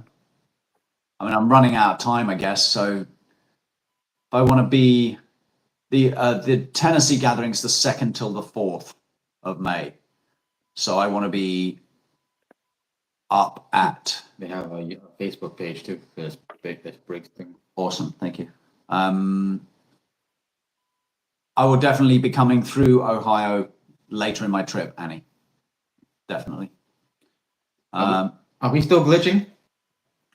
I mean, I'm running out of time, I guess. So if I want to be the Tennessee gathering's the 2nd till the 4th of May. So I want to be up at. They have a Facebook page too. This Spriggs thing. Awesome, thank you. I will definitely be coming through Ohio later in my trip, Annie. Definitely. Are we still glitching?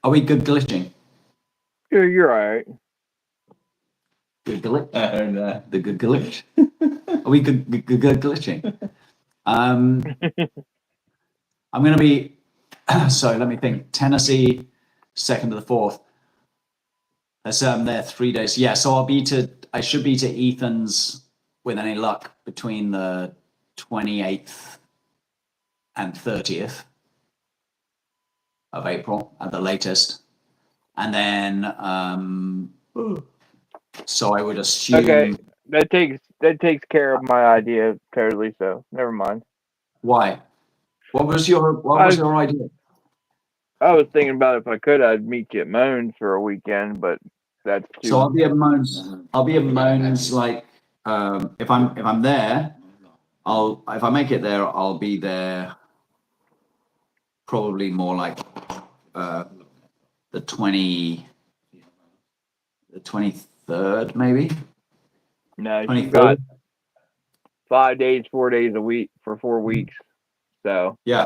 Are we good glitching? You're all right. Good glitch. I heard that. The good glitch. Are we good glitching? I'm going to be. So let me think. Tennessee, 2nd to the 4th. Let's say I'm there 3 days. Yeah, so I should be to Ethan's with any luck between the 28th and 30th of April at the latest. And then, so I would assume. Okay, that takes care of my idea totally. So never mind. Why? What was your idea? I was thinking about if I could, I'd meet you at Moans for a weekend, but that's too. So I'll be at Moans. Like, if I'm there, if I make it there, I'll be there. Probably more like the 23rd, maybe. No, you 23rd. got 5 days, 4 days a week for 4 weeks. So Yeah.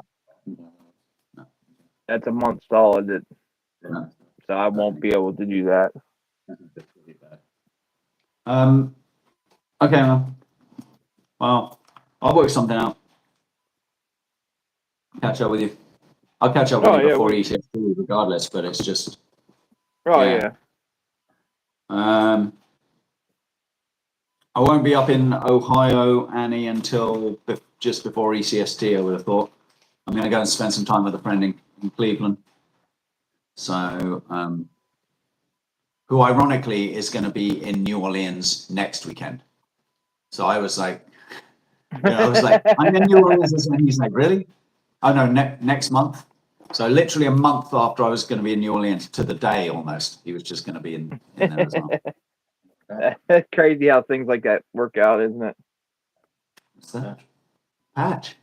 that's a month solid. Yeah. So I won't be able to do that. Okay, man. Well, I'll work something out. Catch up with you. I'll catch up with you before ECST, regardless. But it's just. Oh yeah. I won't be up in Ohio, Annie, until just before ECST. I would have thought. I'm going to go and spend some time with a friend in Cleveland. So, who ironically is going to be in New Orleans next weekend. So I was like, I'm in New Orleans, and he's like, really? Oh no, next month. So literally a month after I was going to be in New Orleans, to the day almost, he was just going to be in there as well. That's crazy how things like that work out, isn't it? What's that? Patch.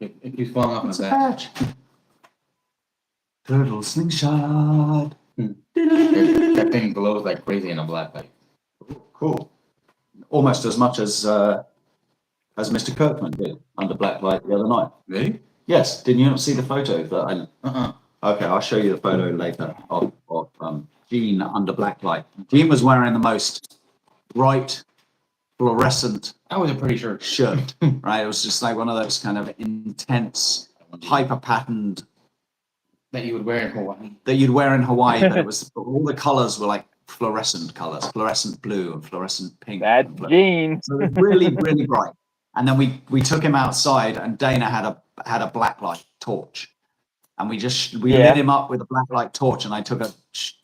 It keeps falling off my What's a back. patch? Turtle slingshot. That thing glows like crazy in a black light. Cool. Almost as much as Mr. Kirkman did under black light the other night. Really? Yes. Did you not see the photo that Uh-uh. Okay, I'll show you the photo later of Gene under black light. Gene was wearing the most bright, fluorescent I wasn't pretty sure. shirt, right? It was just like one of those kind of intense, hyper-patterned That you would wear in Hawaii. that you'd wear in Hawaii, but it was all the colors were like fluorescent colors, fluorescent blue and fluorescent pink. That's Gene. So it was really, really bright. And then we took him outside, and Dana had a blacklight torch, and we lit him up with a blacklight torch, and I took a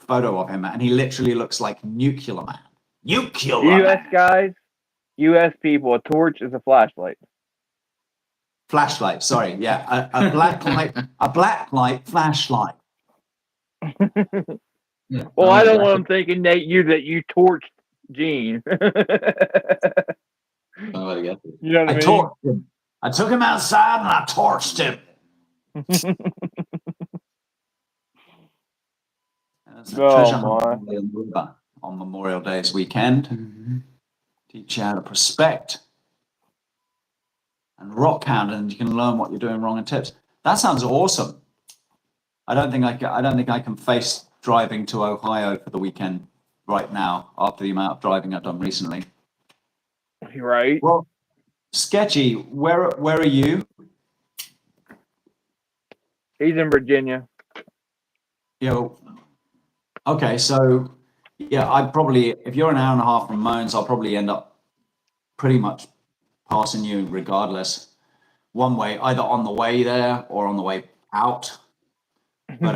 photo of him, and he literally looks like Nuclear Man. Nuclear U.S. Man. guys, U.S. people, a torch is a flashlight. Flashlight. Sorry. Yeah. A black light. A black light flashlight. Yeah. Well, I don't want Flashlight. them thinking that you torched Gene. Somebody got it. You know what I I mean? torched him. I took him outside and I torched him. That's a Oh, treasure hunt my. on the river on Memorial Day's weekend. Teach you how to prospect and rock hound, and you can learn what you're doing wrong and tips. That sounds awesome. I don't think I can face driving to Ohio for the weekend right now after the amount of driving I've done recently. Right? Well, Sketchy, where are you? He's in Virginia. You know, okay, so yeah, I'd probably, if you're an hour and a half from Moans, I'll probably end up pretty much passing you regardless. One way, either on the way there or on the way out. But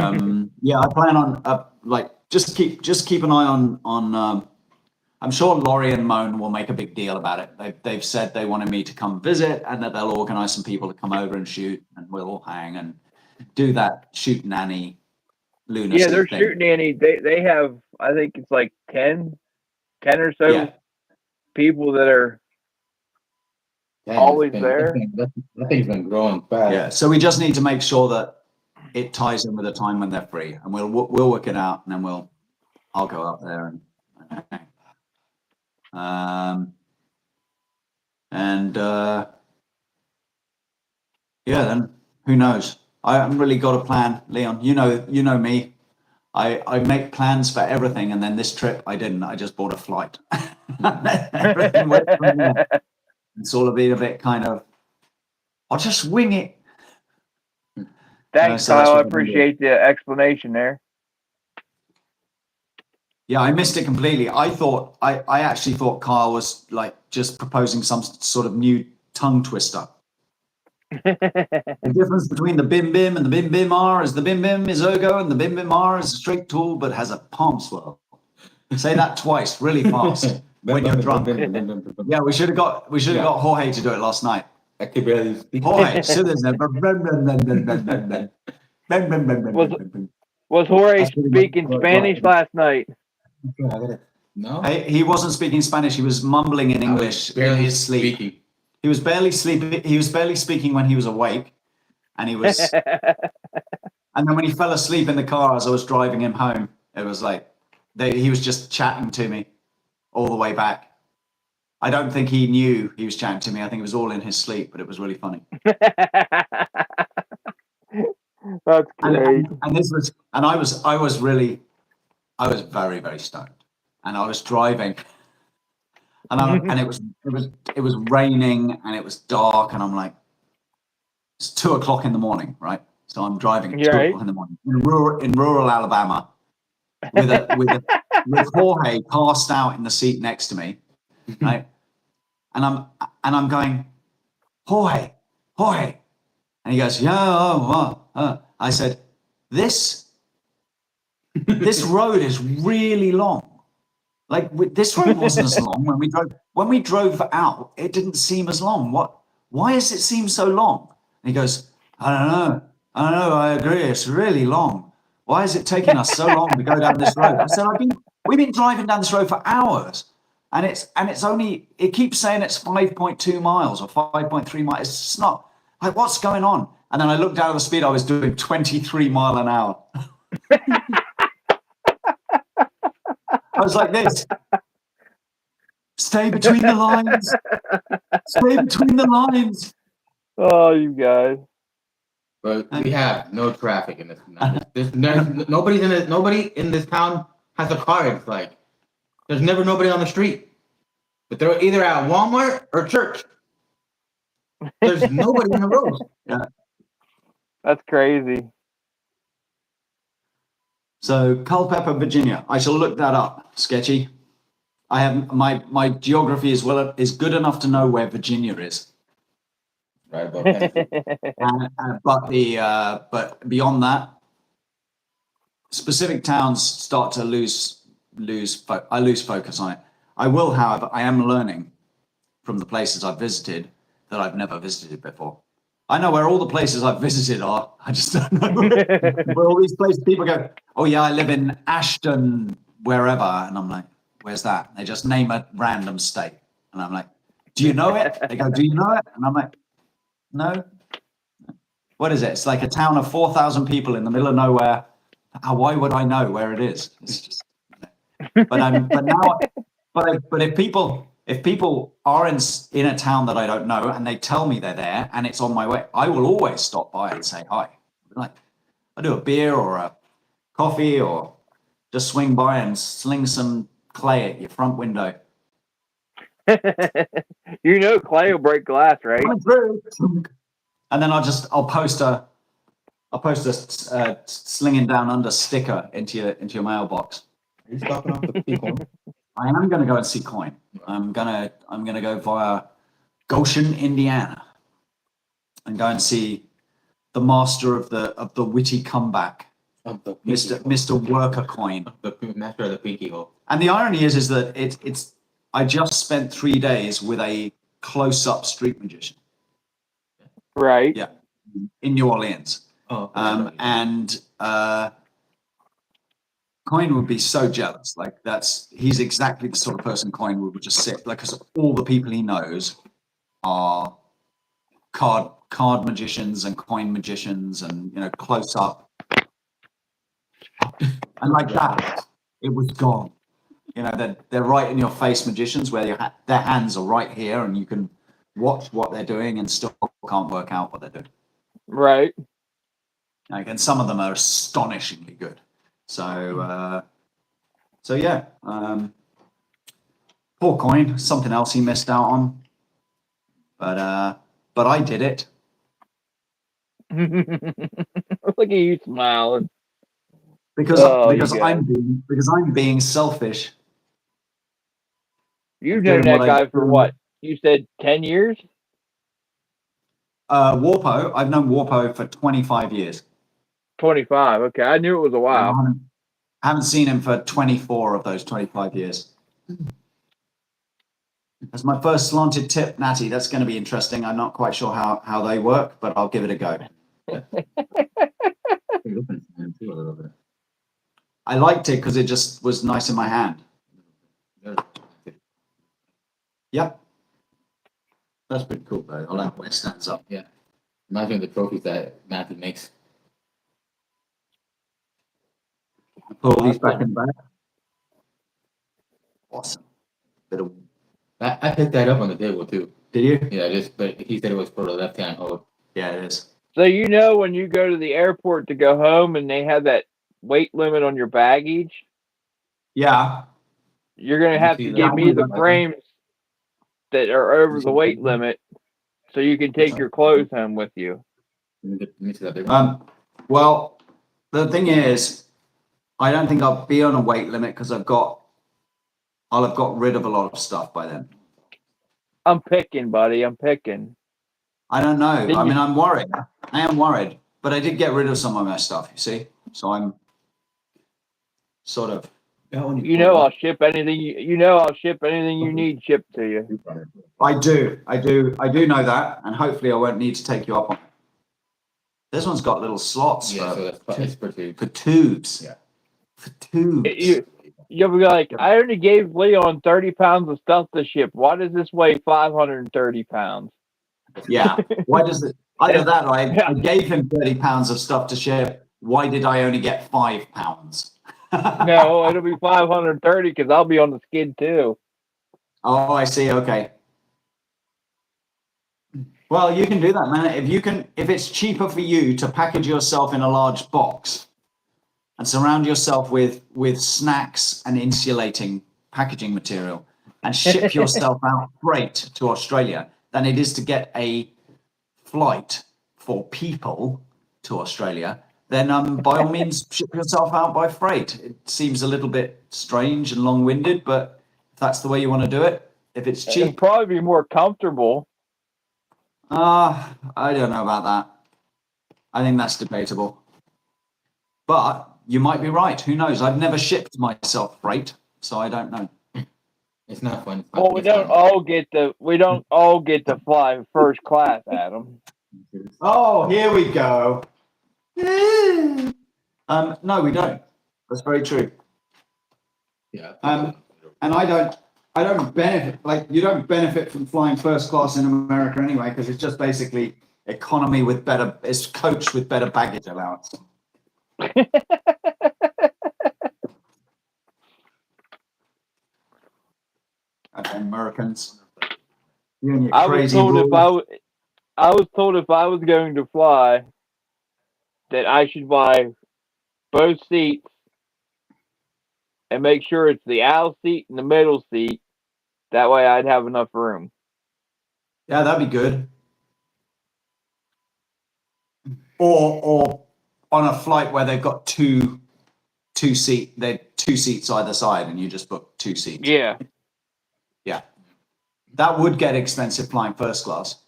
yeah, I plan on like just keep an eye on. I'm sure Laurie and Moan will make a big deal about it. They've said they wanted me to come visit and that they'll organise some people to come over and shoot, and we'll all hang and do that shoot nanny lunacy Yeah, they're thing. shooting Annie. They have, I think it's like 10 or so Yeah. people that are Dang, always there. That thing's been growing fast. Yeah. So we just need to make sure that it ties in with the time when they're free, and we'll work it out, and then I'll go up there and yeah, then who knows? I haven't really got a plan, Leon. You know me. I make plans for everything, and then this trip I didn't. I just bought a flight. Everything went from there. It's all a bit kind of, I'll just wing it. Thanks, So that's Kyle. I what I'm doing. appreciate the explanation there. Yeah, I missed it completely. I actually thought Kyle was like just proposing some sort of new tongue twister. The difference between the bim bim and the bim bim R is the bim bim is ergo and the bim bim R is a straight tool but has a palm swirl. Say that twice, really fast when you're drunk. Yeah, we should have got Jorge to do it last night. I could barely speak. Jorge, so there's no. Was Jorge That's pretty speaking much- Spanish last night? No, He wasn't speaking Spanish. He was mumbling in English in barely his sleep. speaking. He was barely sleeping. He was barely speaking when he was awake, and he was. And then when he fell asleep in the car as I was driving him home, it was like he was just chatting to me all the way back. I don't think he knew he was chatting to me. I think it was all in his sleep, but it was really funny. That's great. And this was, and I was very, very stoned, and I was driving, and it was raining and it was dark, and I'm like, it's 2 o'clock in the morning, right? So I'm driving at 2 Right. o'clock in the morning in rural Alabama with Jorge passed out in the seat next to me, right? And I'm going, Jorge, and he goes, yeah. I said, this road is really long. Like this road wasn't as long when we drove out. It didn't seem as long. Why does it seem so long? And he goes, I don't know. I agree. It's really long. Why is it taking us so long to go down this road? I said, we've been driving down this road for hours, and it's only, it keeps saying it's 5.2 miles or 5.3 miles. It's just not, like, what's going on? And then I looked down at the speed I was doing, 23 miles an hour. I was like this. Stay between the lines. Stay between the lines. Oh, you guys. But we have no traffic in this. Nobody in this town has a car. It's like there's never nobody on the street, but they're either at Walmart or church. There's nobody on the road. Yeah. That's crazy. So Culpeper, Virginia. I shall look that up. Sketchy. I have my geography is good enough to know where Virginia is. Right above Tennessee. But beyond that, specific towns start to lose. I lose focus on it. I will, however, I am learning from the places I've visited that I've never visited before. I know where all the places I've visited are. I just don't know where all these places. People go, oh yeah, I live in Ashton, wherever, and I'm like, where's that? They just name a random state, and I'm like, do you know it? They go, do you know it? And I'm like, no. What is it? It's like a town of 4,000 people in the middle of nowhere. Why would I know where it is? It's just, but if people are in a town that I don't know and they tell me they're there and it's on my way, I will always stop by and say hi. Like I do a beer or a coffee or just swing by and sling some clay at your front window. You know, clay will break glass, right? And then I'll post a slinging down under sticker into your mailbox. Are you stopping off the people? I am going to go and see Coin. I'm gonna go via Goshen, Indiana, and go and see the master of the witty comeback, Mr. Worker Coin, the master of the pinky hole. And the irony is that it's I just spent 3 days with a close-up street magician. Right. Yeah, in New Orleans. Oh. And Coin would be so jealous. Like he's exactly the sort of person Coin would just sit, like, because all the people he knows are card magicians and coin magicians and, close up. And like that, it was gone. They're right in your face magicians where their hands are right here and you can watch what they're doing and still can't work out what they're doing. Right. And some of them are astonishingly good. So yeah. Poor Coin, something else he missed out on. But I did it. Look at you smiling. Because I'm being selfish. You've known that guy for what? You said 10 years? Warpo, I've known Warpo for 25 years. 25. Okay, I knew it was a while. I haven't seen him for 24 of those 25 years. That's my first slanted tip, Natty. That's going to be interesting. I'm not quite sure how they work, but I'll give it a go. I liked it because it just was nice in my hand. Yep. That's pretty cool, though. I like when it stands up. Yeah. Imagine the trophies that Matthew makes. Put all these back in the bag. Awesome. I picked that up on the table too. Did you? Yeah, but he said it was for the left-hand hold. Yeah, it is. So when you go to the airport to go home and they have that weight limit on your baggage? Yeah. You're going to have to give me the frames that are over the weight limit so you can take your clothes home with you. Well, the thing is, I don't think I'll be on a weight limit because I'll have got rid of a lot of stuff by then. I'm picking, buddy. I'm picking. I don't know. I'm worried. I am worried, but I did get rid of some of my stuff, you see? So I'm sort of. I'll ship anything. I'll ship anything you need shipped to you. I do know that, and hopefully I won't need to take you up on it. This one's got little slots for tubes. Yeah. For tubes. You'll be like, I only gave Leon 30 pounds of stuff to ship. Why does this weigh 530 pounds? Yeah. Why does it? Either that, or I gave him 30 pounds of stuff to ship. Why did I only get 5 pounds? No, it'll be 530 because I'll be on the skid too. Oh, I see. Okay. Well, you can do that, man. If it's cheaper for you to package yourself in a large box and surround yourself with snacks and insulating packaging material and ship yourself out freight to Australia than it is to get a flight for people to Australia, then by all means ship yourself out by freight. It seems a little bit strange and long-winded, but if that's the way you want to do it, if it's cheap. It'll probably be more comfortable. I don't know about that. I think that's debatable. But you might be right. Who knows? I've never shipped myself freight, so I don't know. It's not fun. It's not, Well, we it's don't fun. all get to fly first class, Adam. Oh, here we go. No, we don't. That's very true. Yeah. And I don't benefit, like, you don't benefit from flying first class in America anyway, because it's just basically economy with better, it's coach with better baggage allowance. Okay, Americans. You and your I was crazy told rules. I was told if I was going to fly that I should buy both seats and make sure it's the aisle seat and the middle seat. That way I'd have enough room. Yeah, that'd be good. Or on a flight where they've got two seats either side, and you just book two seats. Yeah. Yeah, that would get expensive flying first class.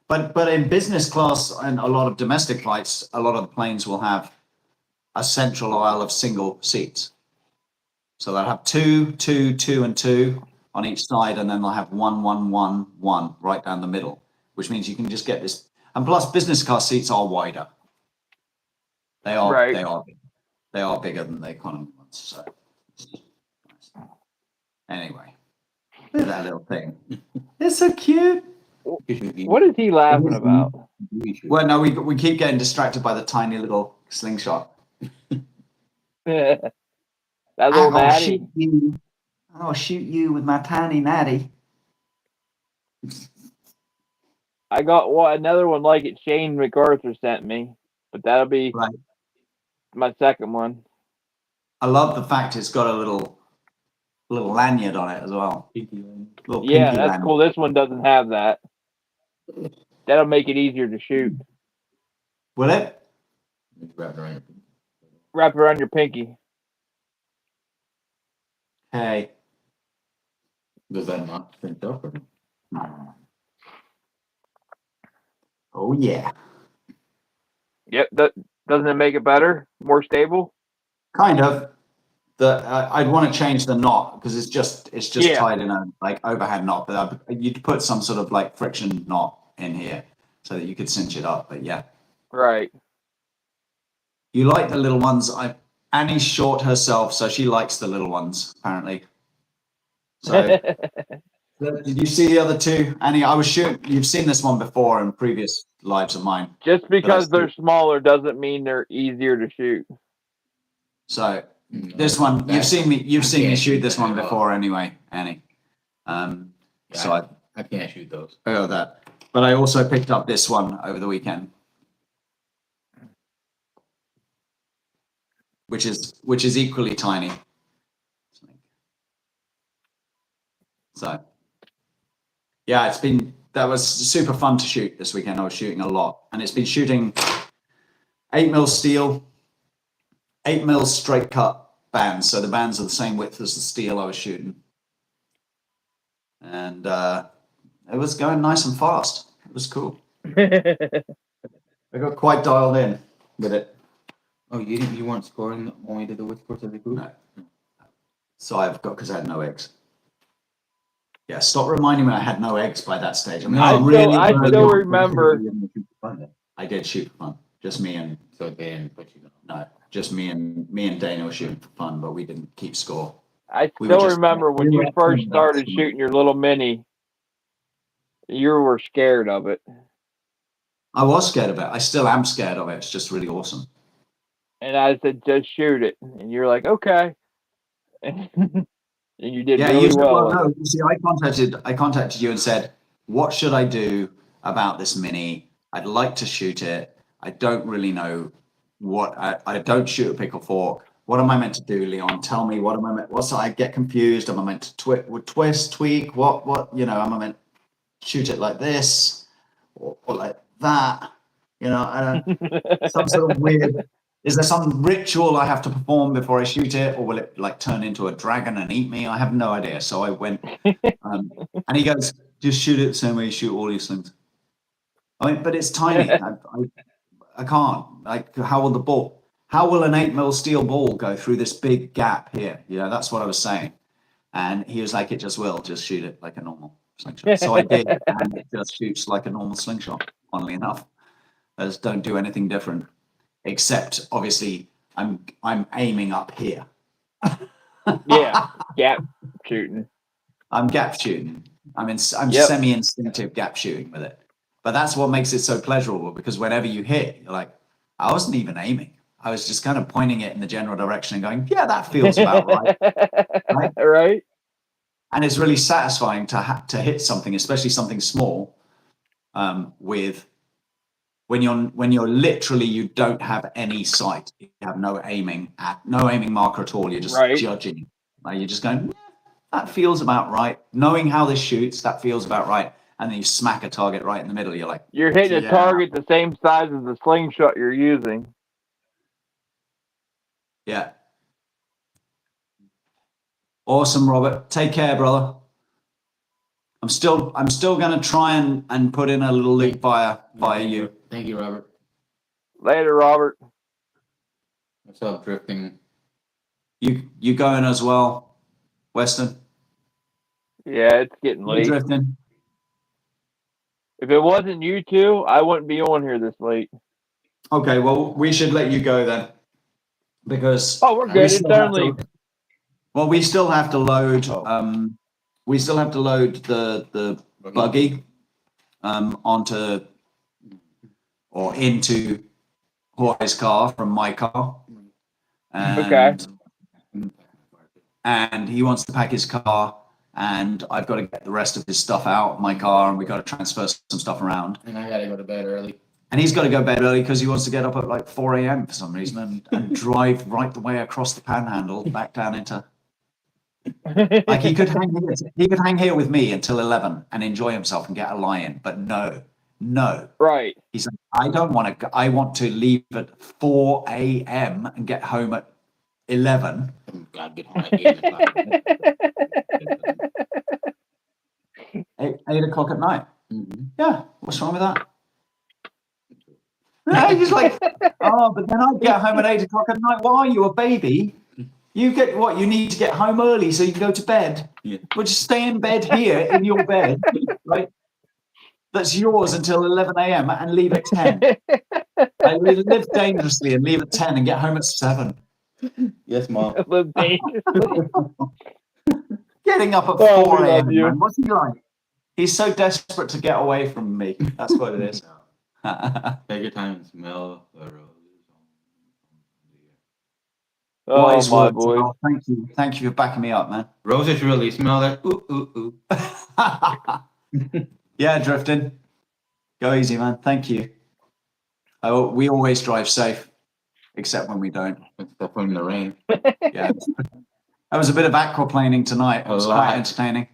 But in business class and a lot of domestic flights, a lot of the planes will have a central aisle of single seats. So they'll have two, and two on each side, and then they'll have one right down the middle, which means you can just get this. And plus, business class seats are wider. They are Right. they are bigger than the economy ones. So anyway, look at that little thing. It's so cute. What is he laughing about? Well, no, we keep getting distracted by the tiny little slingshot. That little natty. I'll shoot you with my tiny natty. I got another one like it. Shane MacArthur sent me, but that'll be Right. my second one. I love the fact it's got a little lanyard on it as well. Little Yeah, pinky that's lanyard. cool. This one doesn't have that. That'll make it easier to shoot. Will it? Wrap it around your pinky. Hey. Does that not print up? Or? Oh yeah. Yep. Doesn't it make it better, more stable? Kind of. I'd want to change the knot because it's just Yeah. tied in a like overhand knot. But you'd put some sort of like friction knot in here so that you could cinch it up. But yeah. Right. You like the little ones. Annie's short herself, so she likes the little ones apparently. So. Did you see the other two, Annie? I was shooting. You've seen this one before in previous lives of mine. Just because they're smaller doesn't mean they're easier to shoot. So this one, you've seen me shoot this one before, anyway, Annie. So I can't shoot those. Oh, that. But I also picked up this one over the weekend, which is equally tiny. So. Yeah, that was super fun to shoot this weekend. I was shooting a lot, and it's been shooting 8mm steel, 8mm straight cut bands. So the bands are the same width as the steel I was shooting, and it was going nice and fast. It was cool. I got quite dialed in with it. Oh, you weren't scoring when we did the which course of the group? No. So because I had no eggs. Yeah, stop reminding me I had no eggs by that stage. I mean, I still remember. I did shoot for fun. Just me and So they didn't put you on. no, just me and Dana were shooting for fun, but we didn't keep score. I still remember when you first started shooting your little mini. You were scared of it. I was scared of it. I still am scared of it. It's just really awesome. And I said, just shoot it. And you're like, okay. And you did Yeah, really well. No, you see, I contacted you and said, what should I do about this mini? I'd like to shoot it. I don't really know I don't shoot a pickle fork. What am I meant to do, Leon? Tell me, what am I meant? I get confused. Am I meant to twist, tweak? What, am I meant to shoot it like this or like that? I don't, some sort of weird. Is there some ritual I have to perform before I shoot it, or will it like turn into a dragon and eat me? I have no idea. So I went, and he goes, just shoot it the same way you shoot all these things. I mean, but it's tiny. I can't. Like, how will an 8mm steel ball go through this big gap here? That's what I was saying. And he was like, it just will, just shoot it like a normal slingshot. So I did, and it just shoots like a normal slingshot, funnily enough. Just don't do anything different, except obviously I'm aiming up here. Yeah, gap shooting. I'm gap shooting. I'm Yep. semi-instinctive gap shooting with it. But that's what makes it so pleasurable, because whenever you hit, you're like, I wasn't even aiming. I was just kind of pointing it in the general direction and going, yeah, that feels about right. Right? Right? And it's really satisfying to hit something, especially something small, with when you're literally, you don't have any sight, you have no aiming marker at all. You're just Right. judging. Like you're just going, that feels about right. Knowing how this shoots, that feels about right. And then you smack a target right in the middle. You're like, You're hitting a target the same size as the slingshot you're using. yeah. Awesome, Robert. Take care, brother. I'm still gonna try and put in a little loop via you. Thank you, Robert. Later, Robert. What's up, drifting? You going as well, Weston? Yeah, it's getting You late. drifting? If it wasn't you two, I wouldn't be on here this late. Okay, well, we should let you go then, because we're good. It's only. We still have to load. We still have to load the buggy onto or into Jorge's car from my car. Okay. And he wants to pack his car, and I've got to get the rest of his stuff out of my car, and we've got to transfer some stuff around. And I got to go to bed early. And he's got to go to bed early because he wants to get up at like 4 a.m. for some reason and drive right the way across the panhandle back down into. Like he could hang here with me until 11 and enjoy himself and get a lie in, but no. Right. He's like, I don't want to. I want to leave at 4 a.m. and get home at 11. God, get home at 8 o'clock. 8 o'clock at night. Mm-hmm. Yeah, what's wrong with that? He's like, but then I get home at 8 o'clock at night. Why are you a baby? You get what you need to get home early so you can go to bed. Yeah. Well, just stay in bed here in your bed, right? That's yours until 11 a.m. and leave at 10. I live dangerously and leave at 10 and get home at 7. Yes, Mom. Live dangerously. Getting up at 4 a.m. Man. What's he like? He's so desperate to get away from me. That's what it is. Take your time and smell the roses. Wise my words. boy. Oh, thank you for backing me up, man. Roses really smell like ooh. Yeah, drifting. Go easy, man. Thank you. We always drive safe, except when we don't. Except when the rain. Yeah. That was a bit of aquaplaning tonight. It was quite entertaining.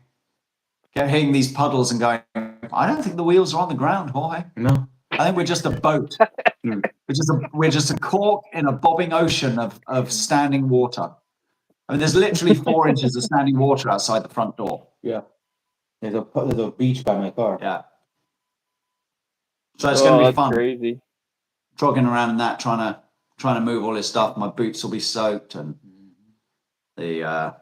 Get hitting these puddles and going, I don't think the wheels are on the ground, Jorge. No. I think we're just a boat. We're just a cork in a bobbing ocean of standing water. I mean, there's literally 4 inches of standing water outside the front door. Yeah. There's a beach by my car. Yeah. So it's going to be fun. Crazy. Trogging around in that, trying to move all this stuff. My boots will be soaked, and the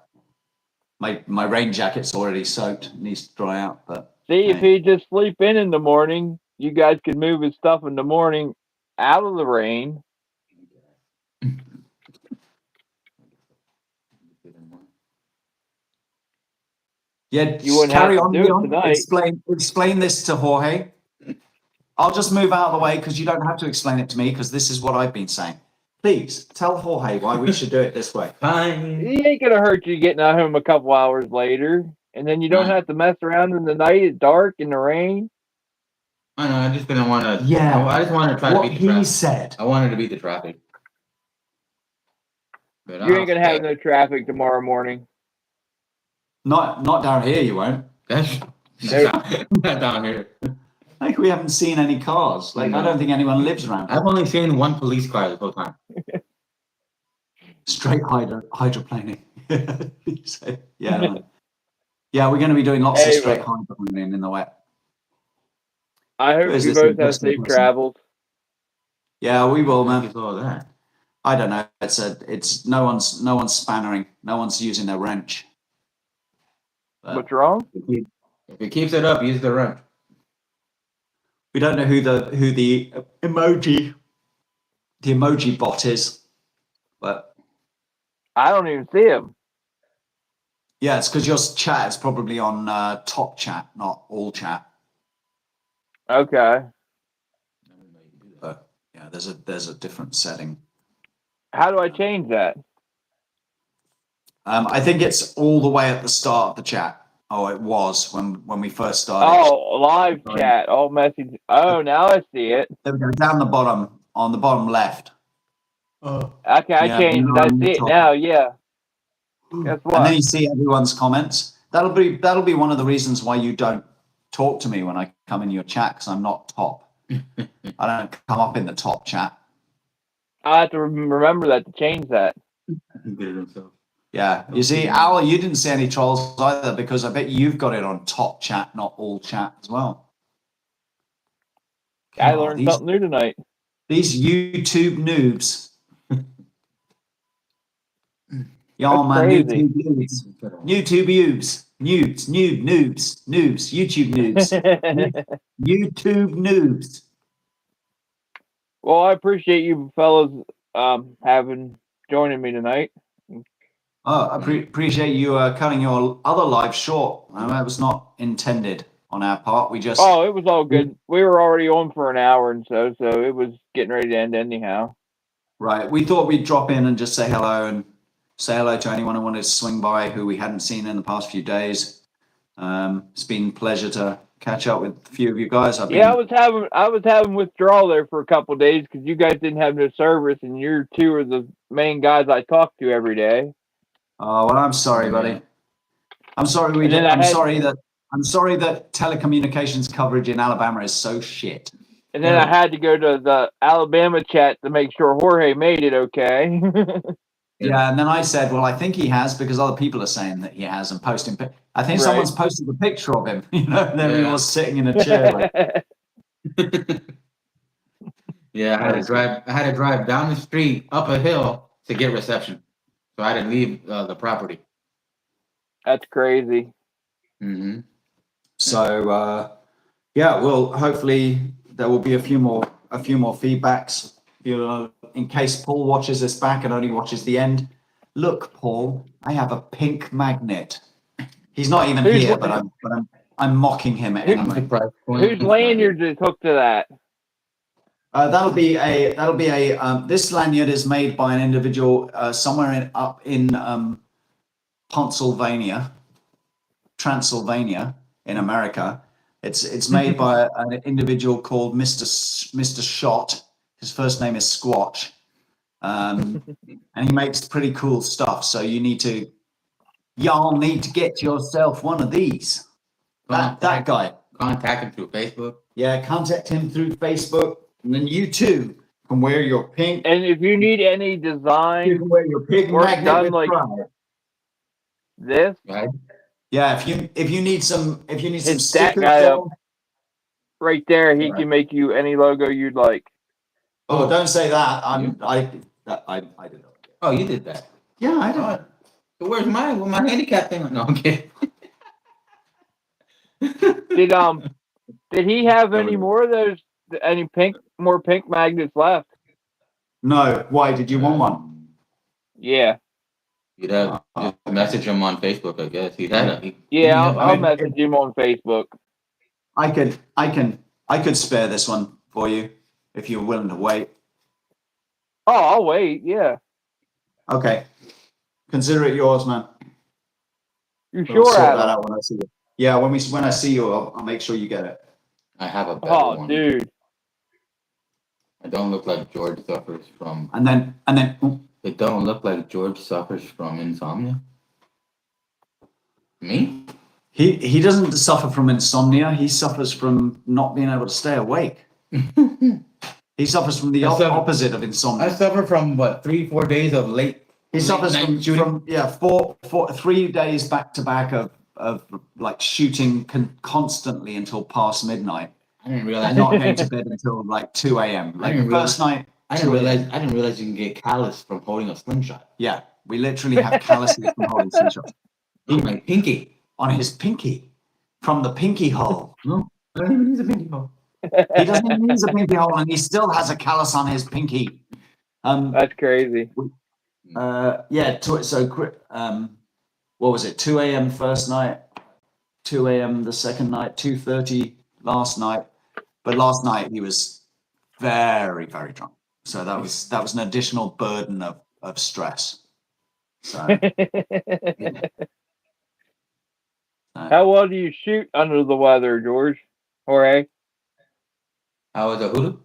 my rain jacket's already soaked. It needs to dry out. But see, if he just sleep in the morning, you guys could move his stuff in the morning out of the rain. Yeah, you wouldn't carry have on. to do it tonight. Explain this to Jorge. I'll just move out of the way because you don't have to explain it to me because this is what I've been saying. Please tell Jorge why we should do it this way. Fine. He ain't gonna hurt you getting out home a couple hours later, and then you don't have to mess around in the night. It's dark in the rain. I know. I just didn't want to. Yeah. I just wanted to try to beat the traffic. He said. I wanted to beat the traffic. But You ain't gonna have no traffic tomorrow morning. Not down here. You won't. That's not down here. Like we haven't seen any cars. Like I don't think anyone lives around here. I've only seen one police car the whole time. Straight hydroplaning. Yeah. Yeah, we're going to be doing lots of straight hydroplaning in the wet. I hope you both have safe travels. Yeah, we will, man. What's all that? I don't know. It's no one's spannering. No one's using their wrench. What's wrong? If it keeps it up, use the wrench. We don't know who the emoji bot is, but I don't even see him. yeah, it's because your chat is probably on top chat, not all chat. Okay. But yeah, there's a different setting. How do I change that? I think it's all the way at the start of the chat. Oh, it was when we first started. Oh, live chat. All message. Oh, now I see it. There we go, down the bottom, on the bottom left. Oh. Okay, I Yeah, changed it. I see it now. Yeah. Guess what? And then you see everyone's comments. That'll be one of the reasons why you don't talk to me when I come in your chat, because I'm not top. I don't come up in the top chat. I have to remember that to change that. Yeah, you see, Al, you didn't see any trolls either, because I bet you've got it on top chat, not all chat as well. I learned something new tonight. These YouTube noobs. Yeah, That's man, crazy. YouTube noobs, YouTube noobs, YouTube noobs. Well, I appreciate you fellas joining me tonight. Oh, I appreciate you cutting your other live short. That was not intended on our part. We just. Oh, it was all good. We were already on for an hour and so it was getting ready to end anyhow. Right. We thought we'd drop in and just say hello and say hello to anyone who wanted to swing by who we hadn't seen in the past few days. It's been a pleasure to catch up with a few of you guys. I was having withdrawal there for a couple of days because you guys didn't have no service, and you're two of the main guys I talk to every day. Oh well, I'm sorry, buddy. I'm sorry I'm sorry that telecommunications coverage in Alabama is so shit. And then I had to go to the Alabama chat to make sure Jorge made it okay. Yeah, and then I said, well, I think he has, because other people are saying that he has and posting. I think someone's posted a picture of him. You know, there he was sitting in a chair. Yeah, I had to drive down the street, up a hill to get reception, so I had to leave the property. That's crazy. Mm-hmm. So yeah, well, hopefully there will be a few more feedbacks. In case Paul watches this back and only watches the end. Look, Paul, I have a pink magnet. He's not even here, but I'm mocking him anyway. Whose lanyard is hooked to that? That'll be a. This lanyard is made by an individual somewhere up in Transylvania in America. It's made by an individual called Mr. Shot. His first name is Squatch, and he makes pretty cool stuff. So y'all need to get yourself one of these. That guy. Contact him through Facebook. Yeah, contact him through Facebook, and then you too can wear your pink. And if you need any design, you can wear your pink magnet done like this. Right. Yeah, if you need some It's stickers, that guy up right there. He can make you any logo you'd like. Oh, don't say that. I did that. Oh, you did that. Yeah, I did. So where's my handicap thing? No, I'm kidding. Did he have any more of those? Any more pink magnets left? No. Why? Did you want one? Yeah. You'd have just message him on Facebook, I guess. I'll message him on Facebook. I could spare this one for you if you're willing to wait. Oh, I'll wait. Yeah. Okay. Consider it yours, man. You sure? Sort that out when I see you. Yeah, when I see you, I'll make sure you get it. I have a better one. Oh, dude. I don't look like George suffers from. And then. It don't look like George suffers from insomnia. Me? He doesn't suffer from insomnia. He suffers from not being able to stay awake. He suffers from the opposite of insomnia. I suffer from 3-4 days of late. He suffers from 3 days back to back of like shooting constantly until past midnight. I didn't realize. Not going to bed until like 2 a.m. Like first night. I didn't realize you can get callus from holding a slingshot. Yeah, we literally have calluses from holding slingshots. Eat my pinky. on his pinky from the pinky hole. No, I don't even use a pinky hole. He doesn't even use a pinky hole, and he still has a callus on his pinky. That's crazy. What was it? 2 a.m. first night, 2 a.m. the second night, 2:30 last night. But last night he was very, very drunk. So that was an additional burden of stress. So How well do you shoot under the weather, George? Jorge? How was a hoodoo?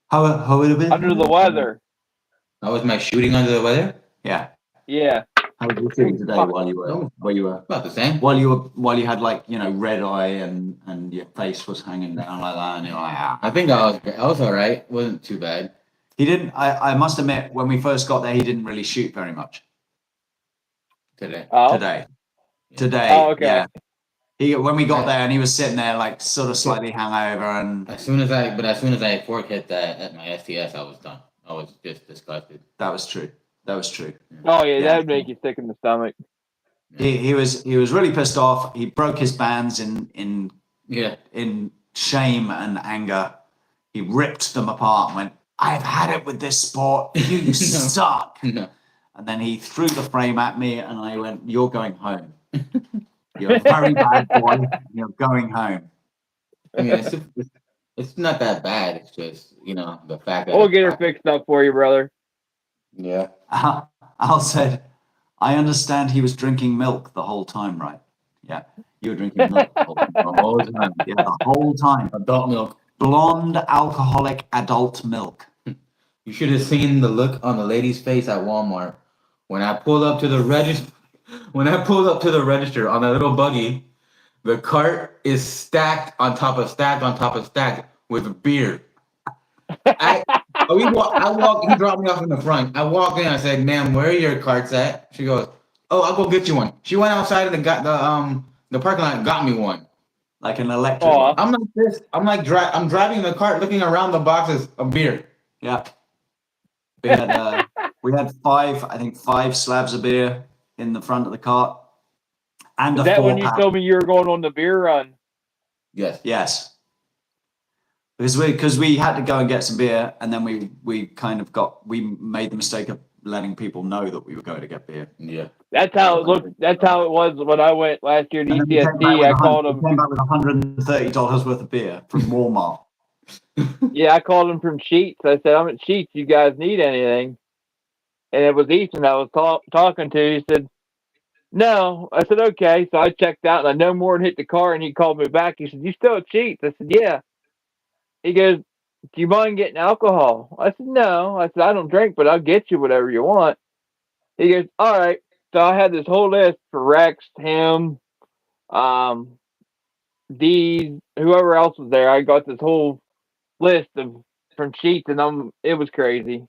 how would it have been? Under the weather. How was my shooting under the weather? Yeah. Yeah. How was you feeling today while you were About the same. while you had like red eye and your face was hanging down like that and you're like I think I was all right. Wasn't too bad. He didn't. I must admit, when we first got there, he didn't really shoot very much. Today. Oh. Today. Oh, okay. Yeah. When we got there, and he was sitting there like sort of slightly hangover, and As soon as I fork hit that at my STS, I was done. I was just disgusted. that was true. Oh yeah, that would make you sick in the stomach. He was really pissed off. He broke his bands in shame and anger. He ripped them apart and went, "I've had it with this sport. You suck." No. And then he threw the frame at me, and I went, "You're going home. You're a very bad boy. You're going home." I mean, it's not that bad. It's just the fact that We'll get her fixed up for you, brother. Yeah. Al said, "I understand he was drinking milk the whole time, right?" Yeah, you were drinking milk the whole time. The whole time. Yeah, the whole time. Adult milk. Blonde, alcoholic adult milk. You should have seen the look on the lady's face at Walmart when I pulled up to the register. When I pulled up to the register on that little buggy, the cart is stacked on top of stacked with beer. He dropped me off in the front. I walked in. I said, "Ma'am, where are your carts at?" She goes, "Oh, I'll go get you one." She went outside of the parking lot and got me one. Like an electric. Aw. I'm like this. I'm driving the cart, looking around the boxes of beer. Yeah. We had five slabs of beer in the front of the cart. And Is a that when you 4-pack. told me you were going on the beer run? Yes. Yes. Because we had to go and get some beer, and then we made the mistake of letting people know that we were going to get beer. Yeah. That's how it looked. That's how it was when I went last year to And then we came back ECST. with I called him. came back with $130 worth of beer from Walmart. Yeah, I called him from Sheets. I said, "I'm at Sheets. You guys need anything?" And it was Ethan I was talking to. He said, "No." I said, "Okay." So I checked out, and I no more than hit the car. And he called me back. He said, "You still at Sheets?" I said, "Yeah." He goes, "Do you mind getting alcohol?" I said, "No." I said, "I don't drink, but I'll get you whatever you want." He goes, "All right." So I had this whole list for Rex, him, D, whoever else was there. I got this whole list from Sheets, and it was crazy.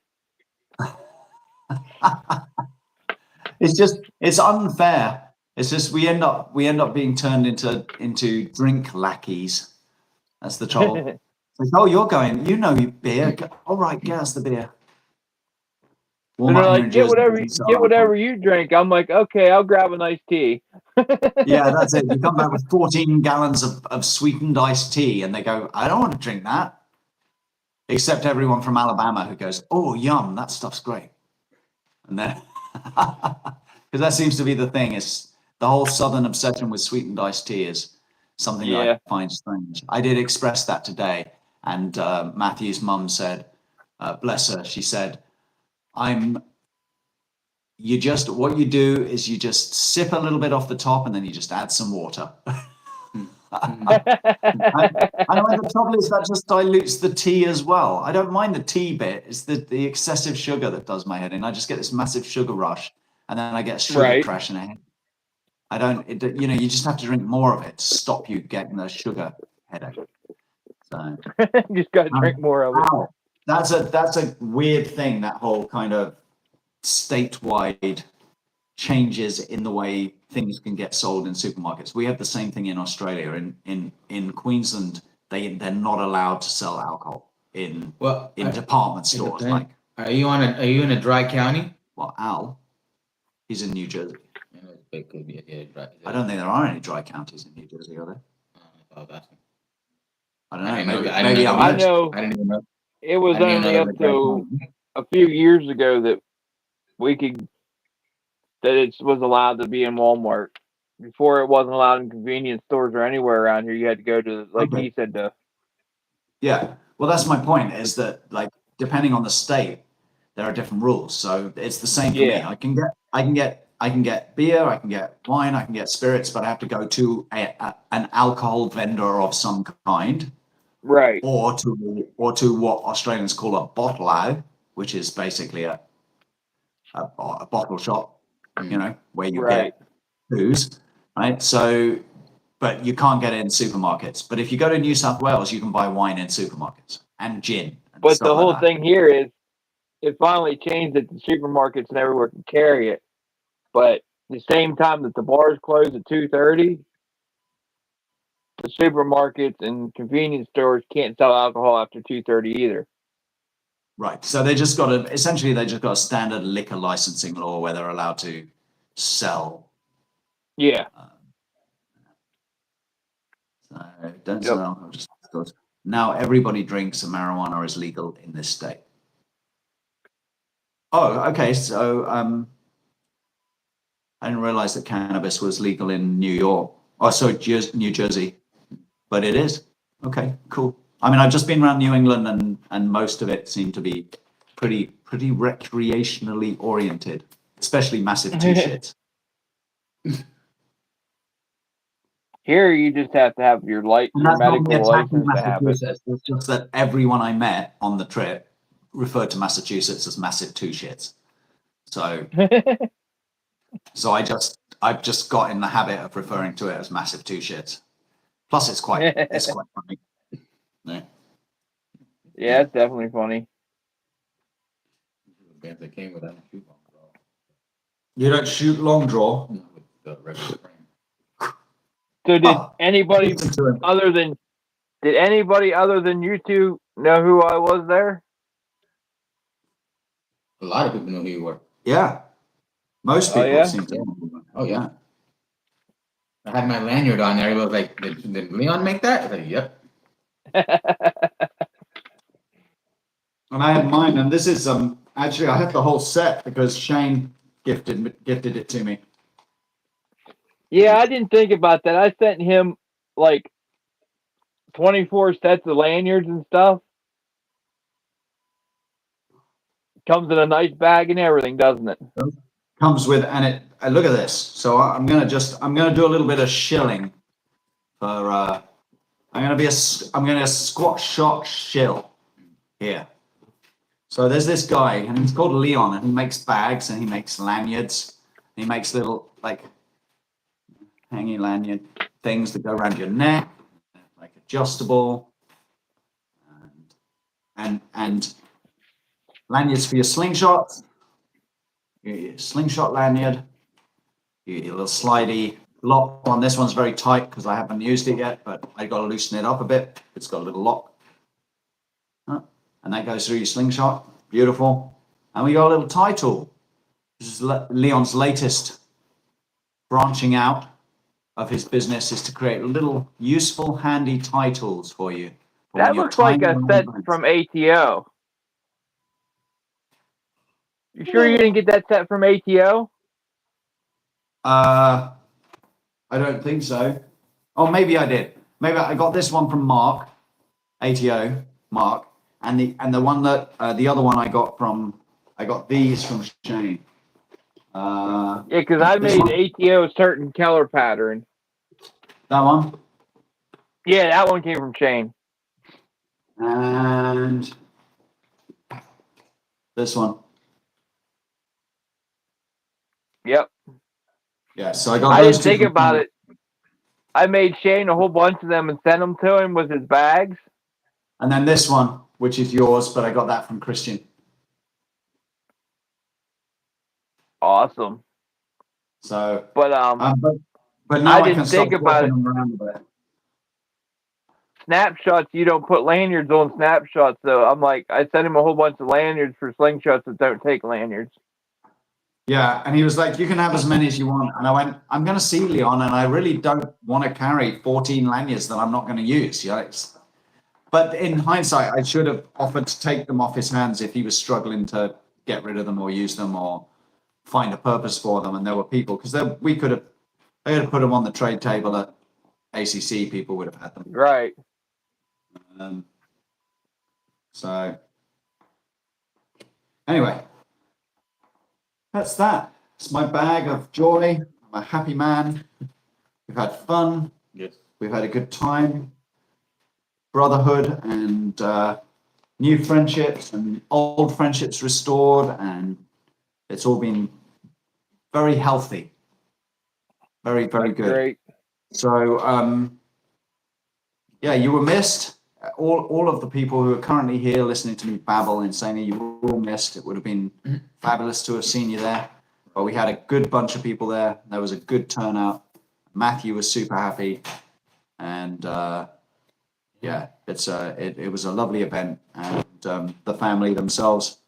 It's unfair. It's just we end up being turned into drink lackeys. That's the trouble. It's like, "Oh, you're going, beer. All right, get us the beer." And they're like, get whatever you drink. I'm like, okay, I'll grab a nice tea. Yeah, that's it. You come back with 14 gallons of sweetened iced tea, and they go, "I don't want to drink that." Except everyone from Alabama who goes, "Oh, yum, that stuff's great." And then, because that seems to be the thing, is the whole Southern obsession with sweetened iced tea is something that I find strange. I did express that today, and Matthew's mum said, bless her, she said, what you do is you just sip a little bit off the top and then you just add some water. I know the trouble is that just dilutes the tea as well. I don't mind the tea bit. It's the excessive sugar that does my head in. I just get this massive sugar rush, and then I get sugar crash in it. I don't. You just have to drink more of it to stop you getting the sugar headache. So just got to drink more of it. That's a weird thing. That whole kind of statewide changes in the way things can get sold in supermarkets. We have the same thing in Australia. In Queensland, they're not allowed to sell alcohol in department stores. Like, are you in a dry county? Well, Al, he's in New Jersey. It could be dry. I don't think there are any dry counties in New Jersey, are there? I don't know. Maybe I know I didn't even know. it was I didn't even know only there up was a dry to county. a few years ago that it was allowed to be in Walmart. Before it wasn't allowed in convenience stores or anywhere around here. You had to go to, like Okay. he said, to Yeah. Well, that's my point. Is that like depending on the state, there are different rules. So it's the same for me. yeah, I can get beer, I can get wine, I can get spirits, but I have to go to an alcohol vendor of some kind, right, or to what Australians call a bottle out, which is basically a bottle shop, where you right. get booze, right? So, but you can't get it in supermarkets. But if you go to New South Wales, you can buy wine in supermarkets and gin and But stuff the like whole that. thing here is it finally changed that the supermarkets and everywhere can carry it. But the same time that the bars close at 2:30, the supermarkets and convenience stores can't sell alcohol after 2:30 either. Right. So they just got a standard liquor licensing law where they're allowed to sell. Yeah. So don't Yep. sell. Now everybody drinks and marijuana is legal in this state. Oh, okay. So I didn't realize that cannabis was legal in New York. Oh, sorry, New Jersey, but it is. Okay, cool. I mean, I've just been around New England, and most of it seemed to be pretty recreationally oriented, especially massive two shits. Here, you just have to have your And your that's not me medical attacking license to have it. Massachusetts. It's just that everyone I met on the trip referred to Massachusetts as massive two shits. So I've just got in the habit of referring to it as massive two shits. Plus, it's quite funny. Yeah. Yeah, it's definitely funny. Bands that came with, I don't shoot long draw. You don't shoot long draw. No, with the regular frame. So Oh, listen to him. did anybody other than you two know who I was there? A lot of people know who you were. Yeah, most Oh people yeah. seem to know. Oh yeah. I had my lanyard on there. He was like, did Leon make that? I was like, yep. And I had mine, and this is actually I had the whole set because Shane gifted it to me. Yeah, I didn't think about that. I sent him like 24 sets of lanyards and stuff. Comes in a nice bag and everything, doesn't it? Comes with, and it look at this. So I'm gonna do a little bit of shilling for I'm gonna Squatch Shot shill here. So there's this guy, and he's called Leon, and he makes bags and he makes lanyards. He makes little like hanging lanyard things that go around your neck, like adjustable, and lanyards for your slingshot. Your slingshot lanyard. Your little slidey lock on this one's very tight because I haven't used it yet, but I got to loosen it up a bit. It's got a little lock, and that goes through your slingshot. Beautiful. And we got a little tie tool. This is Leon's latest branching out of his business is to create little useful, handy tie tools for you. For That looks like a set from ATO. You sure you didn't get that set from ATO? I don't think so. Oh, maybe I did. Maybe I got this one from Mark, ATO, Mark, and the one that the other one I got these from Shane. Yeah, because I made ATO a certain color pattern. That one. Yeah, that one came from Shane. And this one. Yep. Yeah, so I got I those didn't two think from about Shane. it. I made Shane a whole bunch of them and sent them to him with his bags. And then this one, which is yours, but I got that from Christian. Awesome. So, but now I didn't can stop think about it. them around a bit. Snapshots, you don't put lanyards on snapshots, so I'm like, I sent him a whole bunch of lanyards for slingshots that don't take lanyards. Yeah, and he was like, "You can have as many as you want." And I went, "I'm going to see Leon, and I really don't want to carry 14 lanyards that I'm not going to use." But in hindsight, I should have offered to take them off his hands if he was struggling to get rid of them or use them or find a purpose for them. And there were people because they could have put them on the trade table at ACC. People would have had them. Right. So anyway, that's that. It's my bag of joy. I'm a happy man. We've had fun. Yes. We've had a good time. Brotherhood and new friendships and old friendships restored, and it's all been very healthy. Very, very good. Great. So, yeah, you were missed. All of the people who are currently here listening to me babble insanely, you were all missed. It would have been fabulous to have seen you there. But we had a good bunch of people there. There was a good turnout. Matthew was super happy. And yeah, it was a lovely event. And the family themselves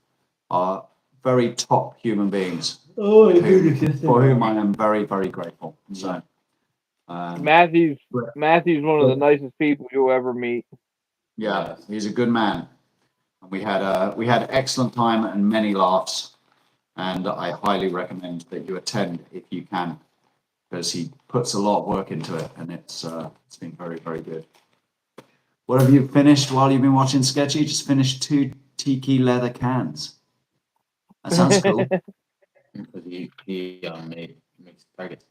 are very top human beings for whom I am very, very grateful. So, Matthew's one of the nicest people you'll ever meet. yeah, he's a good man. We had excellent time and many laughs, and I highly recommend that you attend if you can, because he puts a lot of work into it, and it's been very, very good. What have you finished while you've been watching Sketchy? Just finished 2 tiki leather cans. That sounds cool. Because he makes targets.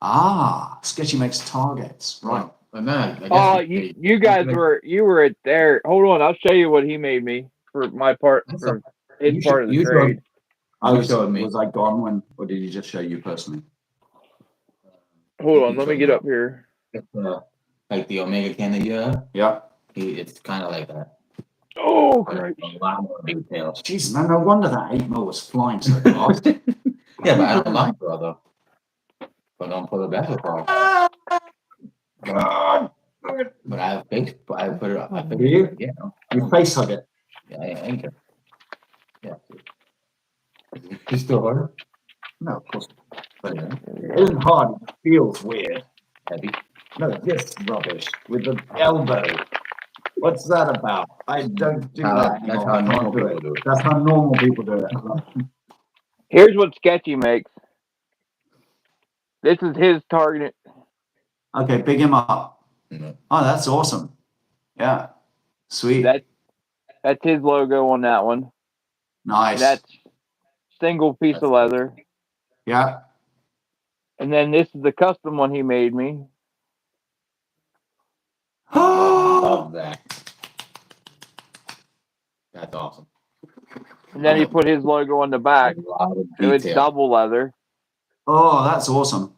Ah, Sketchy makes targets, right? But no, I guess Oh, you guys were at there. Hold on, I'll show you what he made me for my part, for his part of the trade. Was I gone when, or did he just show you personally? Hold on, let me get up here. It's, like the Omega can that you have. Yeah. It's kind of like that. Oh, But great. a lot more details. Jeez, man, no wonder that 8mm was flying so fast. Yeah, but I don't like bro though. But don't put it back so far. But I have face. I put it. I put Do you? Yeah. You face hug it. Yeah, I anchor. Yeah. It's still hard. No, of course. But yeah, It isn't hard. It feels weird. heavy. No, this rubbish with the elbow. What's that about? I don't do that That's anymore. how I can't normal do people it. do it. That's how normal people do it. Here's what Sketchy makes. This is his target. Okay, big him up. Mhm. Oh, that's awesome. Yeah, sweet. That's his logo on that one. Nice. That's single piece of leather. Yeah. And then this is the custom one he made me. Love that. That's awesome. And then he put his logo on the back. A lot of So it's detail. double leather. Oh, that's awesome.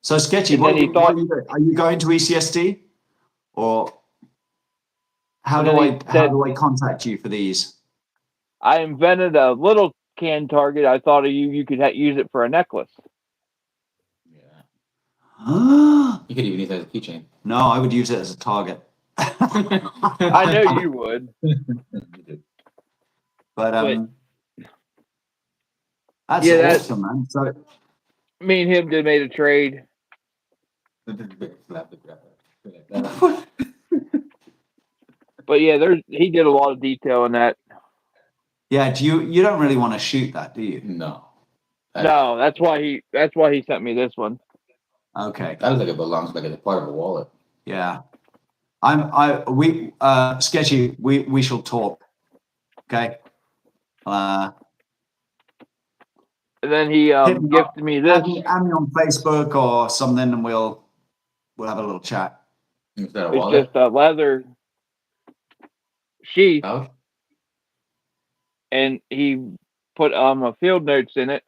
So Sketchy, And then he thought- are you going to ECSD, or how And do then he said- I contact you for these? I invented a little can target. I thought of you could use it for a necklace. Yeah. You could even use it as a keychain. No, I would use it as a target. I know you would. But that's Yeah, that's- awesome, man. So Me and him made a trade. But yeah, he did a lot of detail in that. yeah, you don't really want to shoot that, do you? No. No, that's why he sent me this one. Okay. That looks like it belongs like it's a part of a wallet. Yeah. Sketchy, we shall talk. Okay. And then he Hit me up. gifted me this. Add me on Facebook or something, and we'll have a little chat. Is that a It's wallet? just a leather sheath, Pouch? and he put a field notes in it.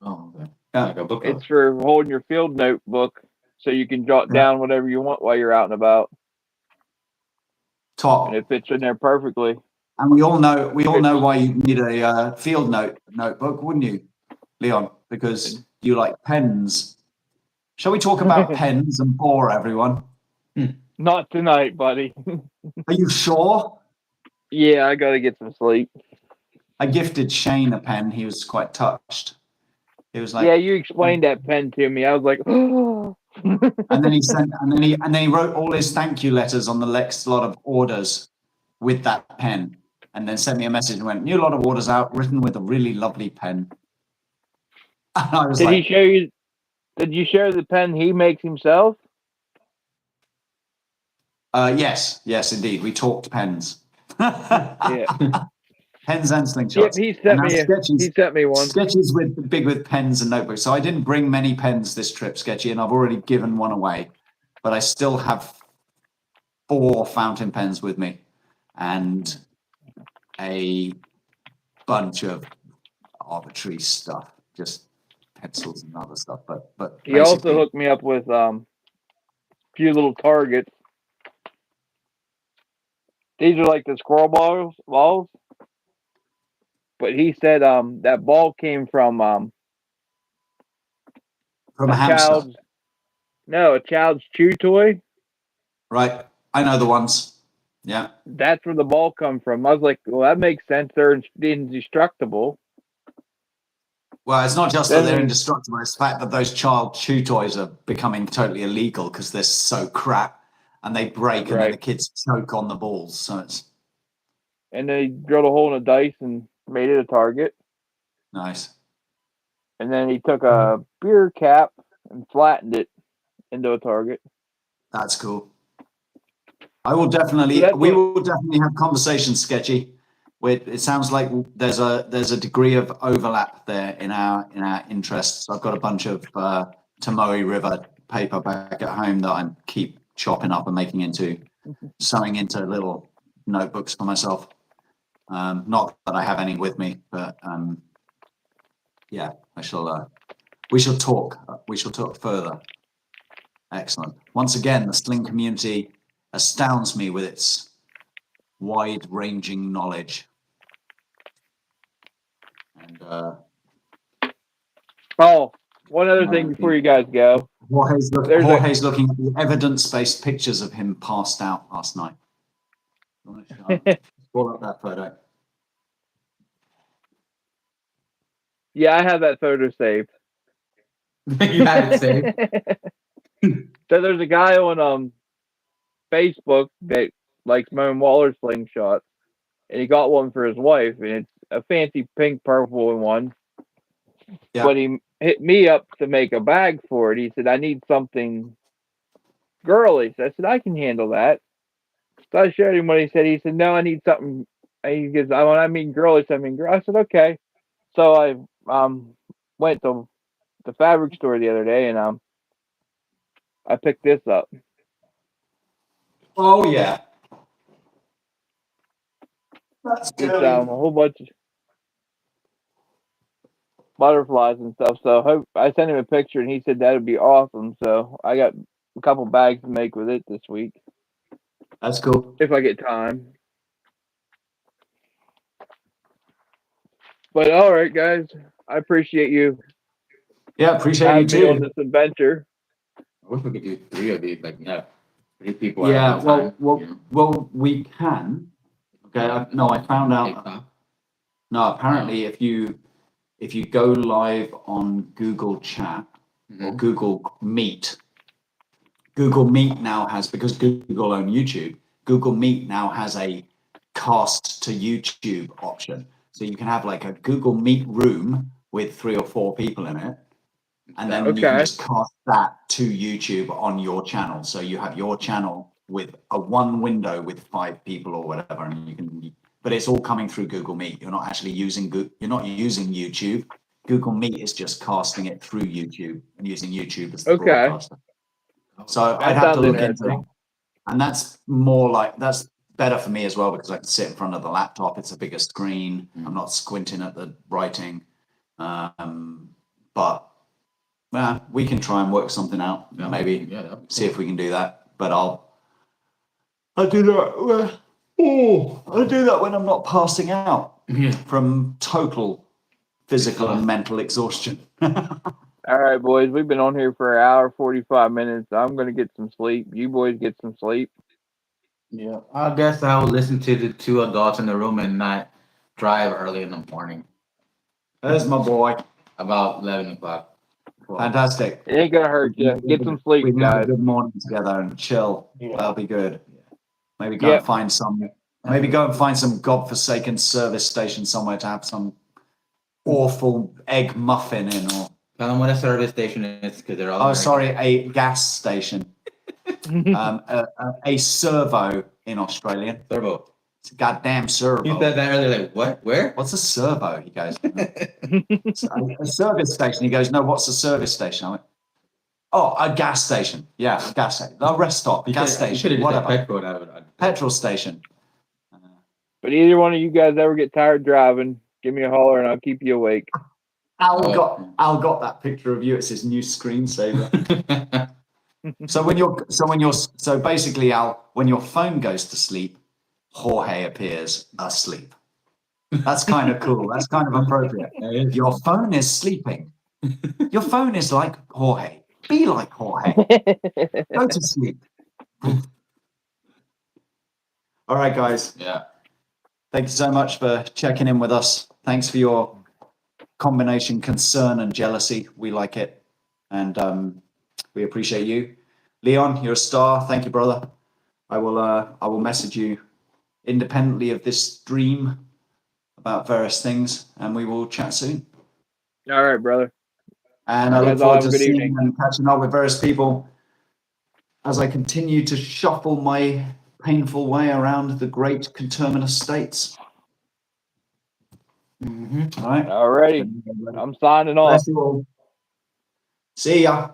Oh, okay. Yeah. Like a book. It's for holding your field notebook, so you can jot Yeah. down whatever you want while you're out and about, Top. and it fits in there perfectly. And we all know why you need a field notebook, wouldn't you, Leon? Because you like pens. Shall we talk about pens and bore everyone? Not tonight, buddy. Are you sure? Yeah, I gotta get some sleep. I gifted Shane a pen. He was quite touched. He was like, yeah, you explained that pen to me. I was like, oh. and then he wrote all his thank you letters on the next lot of orders with that pen, and then sent me a message and went, new lot of orders out, written with a really lovely pen. And I was Did he like, show you? Did you share the pen he makes himself? yes, indeed. We talked pens. Yeah. Pens and Yep, slingshots. he And sent now me. He sent me one. sketches with pens and notebooks. So I didn't bring many pens this trip, Sketchy, and I've already given one away. But I still have 4 fountain pens with me and a bunch of arbitrary stuff, just pencils and other stuff. But He also basically, hooked me up with a few little targets. These are like the squirrel balls. But he said that ball came from from a a hamster, child's chew toy. right? I know the ones. Yeah. That's where the ball come from. I was like, well, that makes sense. They're indestructible. Well, it's not just that Then they're we, indestructible, it's the fact that those child chew toys are becoming totally illegal because they're so crap and they break and then the right, kids choke on the balls. So it's and then he drilled a hole in a dice and made it a target. nice. And then he took a beer cap and flattened it into a target. That's cool. We will definitely have conversations, Sketchy. It sounds like there's a degree of overlap there in our interests. I've got a bunch of Tomoe River paper back at home that I keep chopping up and sewing into little notebooks for myself. Not that I have any with me, but yeah, we shall talk. We shall talk further. Excellent. Once again, the sling community astounds me with its wide-ranging knowledge. And one other thing before you guys go. Jorge's looking at the evidence-based pictures of him passed out last night. Pull up that photo. Yeah, I have that photo saved. You have it saved. So there's a guy on Facebook that likes Moan Waller slingshots, and he got one for his wife, and it's a fancy pink purple one. Yeah. But he hit me up to make a bag for it. He said, I need something girly. So I said, I can handle that. So I showed him what he said. He said, no, I need something. And he goes, when I mean girly, I mean girl. I said, okay. So I went to the fabric store the other day, and I picked this up. Oh yeah. That's It's good. a whole bunch of butterflies and stuff. So I sent him a picture, and he said that would be awesome. So I got a couple bags to make with it this week That's cool. if I get time. But all right, guys, I appreciate you Yeah, appreciate you having me on too. this adventure. I wish we could do 3 of these, like, yeah, 3 people Yeah, at one time. well, we can. Okay, I found out. No, apparently, if you go live on Google Chat or Google Meet now has, because Google own YouTube, Google Meet now has a cast to YouTube option. So you can have like a Google Meet room with 3 or 4 people in it. And then you can just cast that to YouTube on your channel. So you have your channel with a one window with 5 people or whatever, and you can. But it's all coming through Google Meet. You're not actually using YouTube. Google Meet is just casting it through YouTube and using YouTube as the broadcaster. So I'd have to look into that. And that's that's better for me as well, because I can sit in front of the laptop. It's a bigger screen. I'm not squinting at the writing. But we can try and work something out. Yeah, maybe cool. See if we can do that. But I'll do that. I'll do that when I'm not passing out from total physical and mental exhaustion. All right, boys, we've been on here for an hour 45 minutes. I'm gonna get some sleep. You boys get some sleep. Yeah, I guess I'll listen to the 2 adults in the room and not drive early in the morning, There's my boy. about 11 o'clock. Fantastic. It ain't gonna hurt you. Get some sleep, We can have a guys. good morning together and chill. Yeah. That'll be good. Maybe go Yep. and find some. Maybe go and find some godforsaken service station somewhere to have some awful egg muffin in, or Tell them what a service station is, because they're all. oh, sorry, a gas station. A servo in Australian. Servo. It's a goddamn servo. You said that earlier, like, what? Where? What's a servo? He goes, a service station. He goes, no, what's a service station? I went, oh, a gas station. Yeah, a gas station. A rest stop, gas station, whatever. Petrol station. But either one of you guys ever get tired driving, give me a holler and I'll keep you awake. Al got that picture of you. It's his new screensaver. So basically, Al, when your phone goes to sleep, Jorge appears asleep. That's kind of cool. That's kind of appropriate. Your phone is sleeping. Your phone is like Jorge. Be like Jorge. Go to sleep. All right, guys. Yeah. Thank you so much for checking in with us. Thanks for your combination concern and jealousy. We like it. And we appreciate you. Leon, you're a star. Thank you, brother. I will message you independently of this stream about various things, and we will chat soon. All right, brother. And I look forward to seeing and catching up with various people as I continue to shuffle my painful way around the great conterminous states. All right. All righty. I'm signing off. See ya.